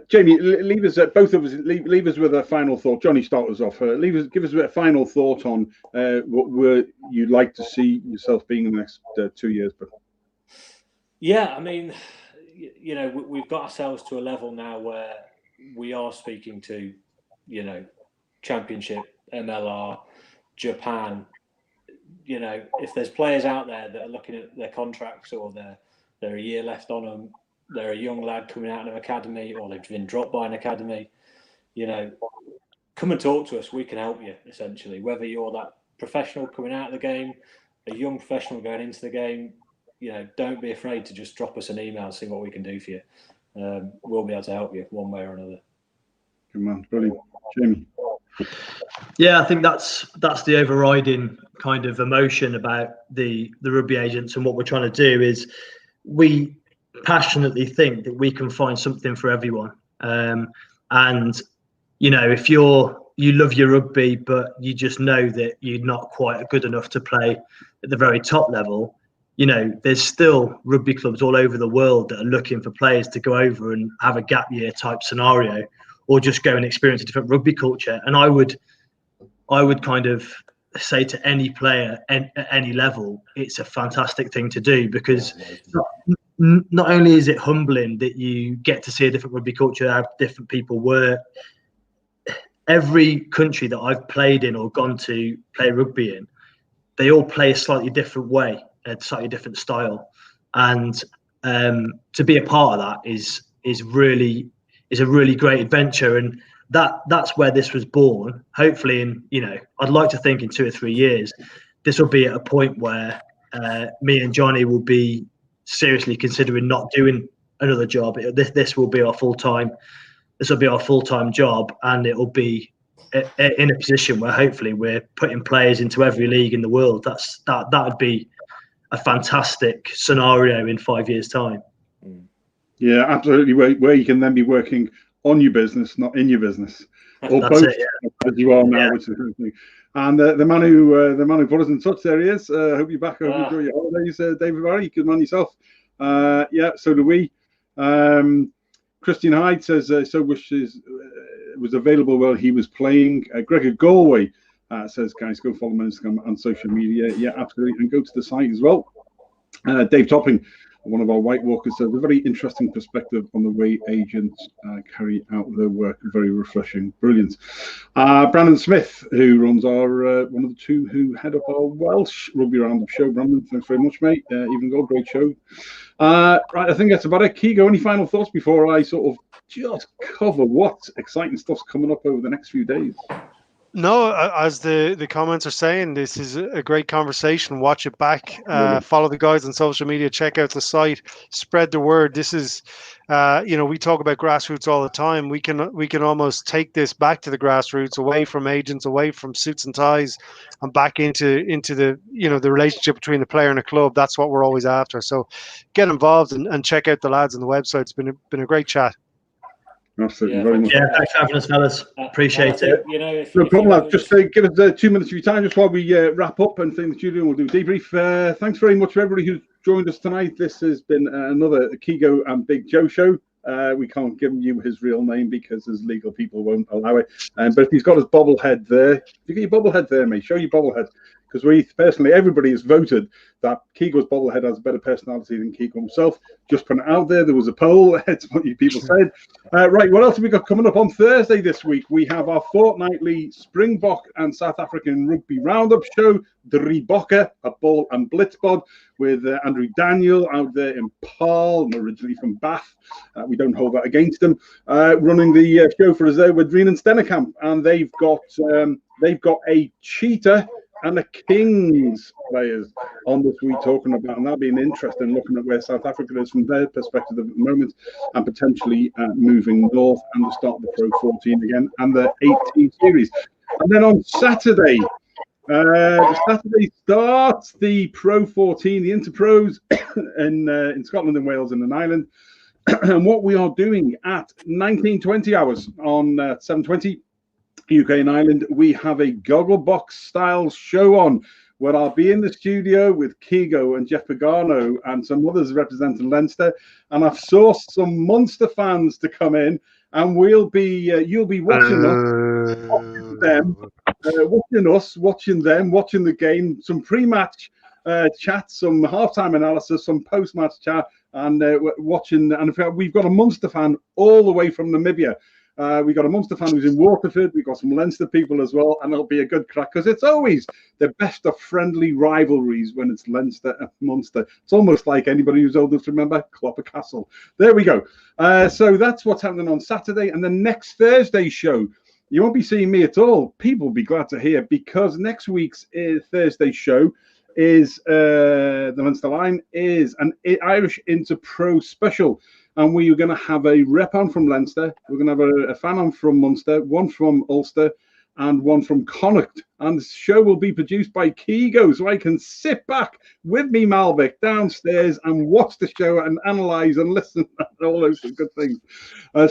Jamie, leave us, both of us, leave us with a final thought. Johnny, start us off. Give us a final thought on what you'd like to see yourself being in the next 2 years. Yeah, I mean, you know, we've got ourselves to a level now where we are speaking to, you know, Championship, MLR, Japan. You know, if there's players out there that are looking at their contracts, or they're a year left on them, they're a young lad coming out of an academy, or they've been dropped by an academy, you know, come and talk to us. We can help you, essentially. Whether you're that professional coming out of the game, a young professional going into the game, you know, don't be afraid to just drop us an email and see what we can do for you. We'll be able to help you one way or another. Good man, brilliant. Jamie. Yeah, I think that's the overriding kind of emotion about the Rugby Agents, and what we're trying to do is we passionately think that we can find something for everyone. And you know, if you love your rugby, but you just know that you're not quite good enough to play at the very top level, you know, there's still rugby clubs all over the world that are looking for players to go over and have a gap year type scenario, or just go and experience a different rugby culture. And I would kind of say to any player at any level, it's a fantastic thing to do, because not only is it humbling that you get to see a different rugby culture, how different people work. Every country that I've played in or gone to play rugby in, they all play a slightly different way, a slightly different style. And to be a part of that is a really great adventure. And that's where this was born. Hopefully, I'd like to think in 2 or 3 years, this will be at a point where me and Johnny will be seriously considering not doing another job. This will be our full-time. This will be our full-time job, and it will be in a position where hopefully we're putting players into every league in the world. That would be a fantastic scenario in 5 years' time. Yeah, absolutely. Where you can then be working on your business, not in your business, or That's both, it, yeah. as you are now, Yeah. which is a good thing. And the man who put us in touch, there he is. Hope you're back. Hope you enjoy your holidays, David Barry. Good man yourself. Yeah, so do we. Christian Hyde says so wishes was available while he was playing. Gregor Galway says, guys, go follow him on Instagram and social media. Yeah, absolutely, and go to the site as well. Dave Topping one of our White Walkers, says a very interesting perspective on the way agents carry out their work. Very refreshing, brilliant. Brandon Smith, who runs our one of the two who head up our Welsh Rugby Roundup show. Brandon, thanks very much, mate. Even got a great show. Right, I think that's about it. Keego, any final thoughts before I sort of just cover what exciting stuff's coming up over the next few days? No, as the comments are saying, this is a great conversation. Watch it back. Follow the guys on social media. Check out the site. Spread the word. This is, we talk about grassroots all the time. We can almost take this back to the grassroots, away from agents, away from suits and ties, and back into the the relationship between the player and the club. That's what we're always after. So, get involved and check out the lads on the website. It's been a great chat. Absolutely, very much. Yeah, thanks for having us, fellas. Appreciate it. No problem. Just give us 2 minutes of your time just while we wrap up and things that you do. We'll do debrief. Thanks very much for everybody who's joined us tonight. This has been another Keego and Big Joe show. We can't give you his real name because his legal people won't allow it. But if he's got his bobblehead there, if you get your bobblehead there, mate, show your bobblehead. Because we personally, everybody has voted that Keego's bobblehead has a better personality than Keego himself. Just put it out there. There was a poll. That's what you people said. Right, what else have we got coming up on Thursday this week? We have our fortnightly Springbok and South African Rugby Roundup show, the Ribokke, a ball and blitzpod, with Andrew Daniel out there in Paarl, originally from Bath. We don't hold that against them. Running the show for us there with Reen and Stennekamp, and they've got a cheetah and the Kings players on this week talking about, and that'll be an interesting looking at where South Africa is from their perspective at the moment, and potentially moving north and the start of the Pro 14 again and the 18 series. And then on Saturday, starts the Pro 14, the Interpros in Scotland and Wales and in Ireland. And what we are doing at 19:20 hours on 7:20 UK and Ireland, we have a Gogglebox style show on where I'll be in the studio with Keego and Jeff Pagano and some others representing Leinster, and I've sourced some Munster fans to come in, and you'll be watching watching them, watching the game, some pre-match chat, some halftime analysis, some post-match chat, and watching. And in fact, we've got a Munster fan all the way from Namibia. We got a Munster fan who's in Waterford. We've got some Leinster people as well, and it'll be a good crack because it's always the best of friendly rivalries when it's Leinster and Munster. It's almost like anybody who's old enough to remember Clopper Castle. There we go. So that's what's happening on Saturday, and the next Thursday show, you won't be seeing me at all. People will be glad to hear, because next week's Thursday show is the Leinster Line is an Irish Interpro special. And we're going to have a rep on from Leinster. We're going to have a fan on from Munster, one from Ulster, and one from Connacht. And the show will be produced by Keego, so I can sit back with me Malbec downstairs and watch the show and analyse and listen and all those good things.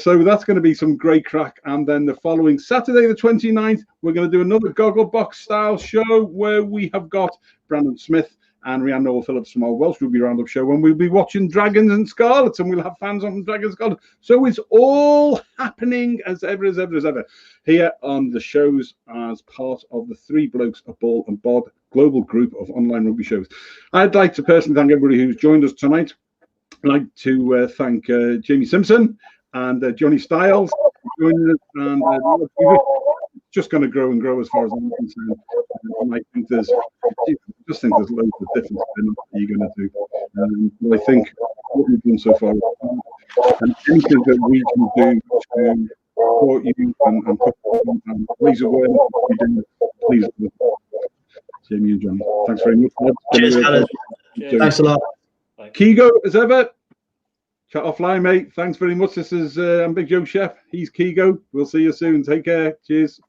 So that's going to be some great crack. And then the following Saturday, the 29th, we're going to do another Gogglebox style show where we have got Brandon Smith and Rhiannon Noel Phillips from our Welsh Rugby Roundup show, and we'll be watching Dragons and Scarlets, and we'll have fans on from Dragons and Scarlets. So it's all happening as ever here on the shows as part of the Three Blokes, a Ball and Bod global group of online rugby shows. I'd like to personally thank everybody who's joined us tonight. I'd like to thank Jamie Simpson and Johnny Styles for joining us, and just going to grow and grow as far as I'm concerned. And I think there's loads of different things that you're going to do. But I think what we've done so far, and anything that we can do to support you and raise awareness of what we do, please do. Jamie and Johnny, thanks very much. Cheers, Alan. Thanks a lot. Keego, as ever. Chat offline, mate. Thanks very much. This is I'm Big Joe Chef. He's Keego. We'll see you soon. Take care. Cheers.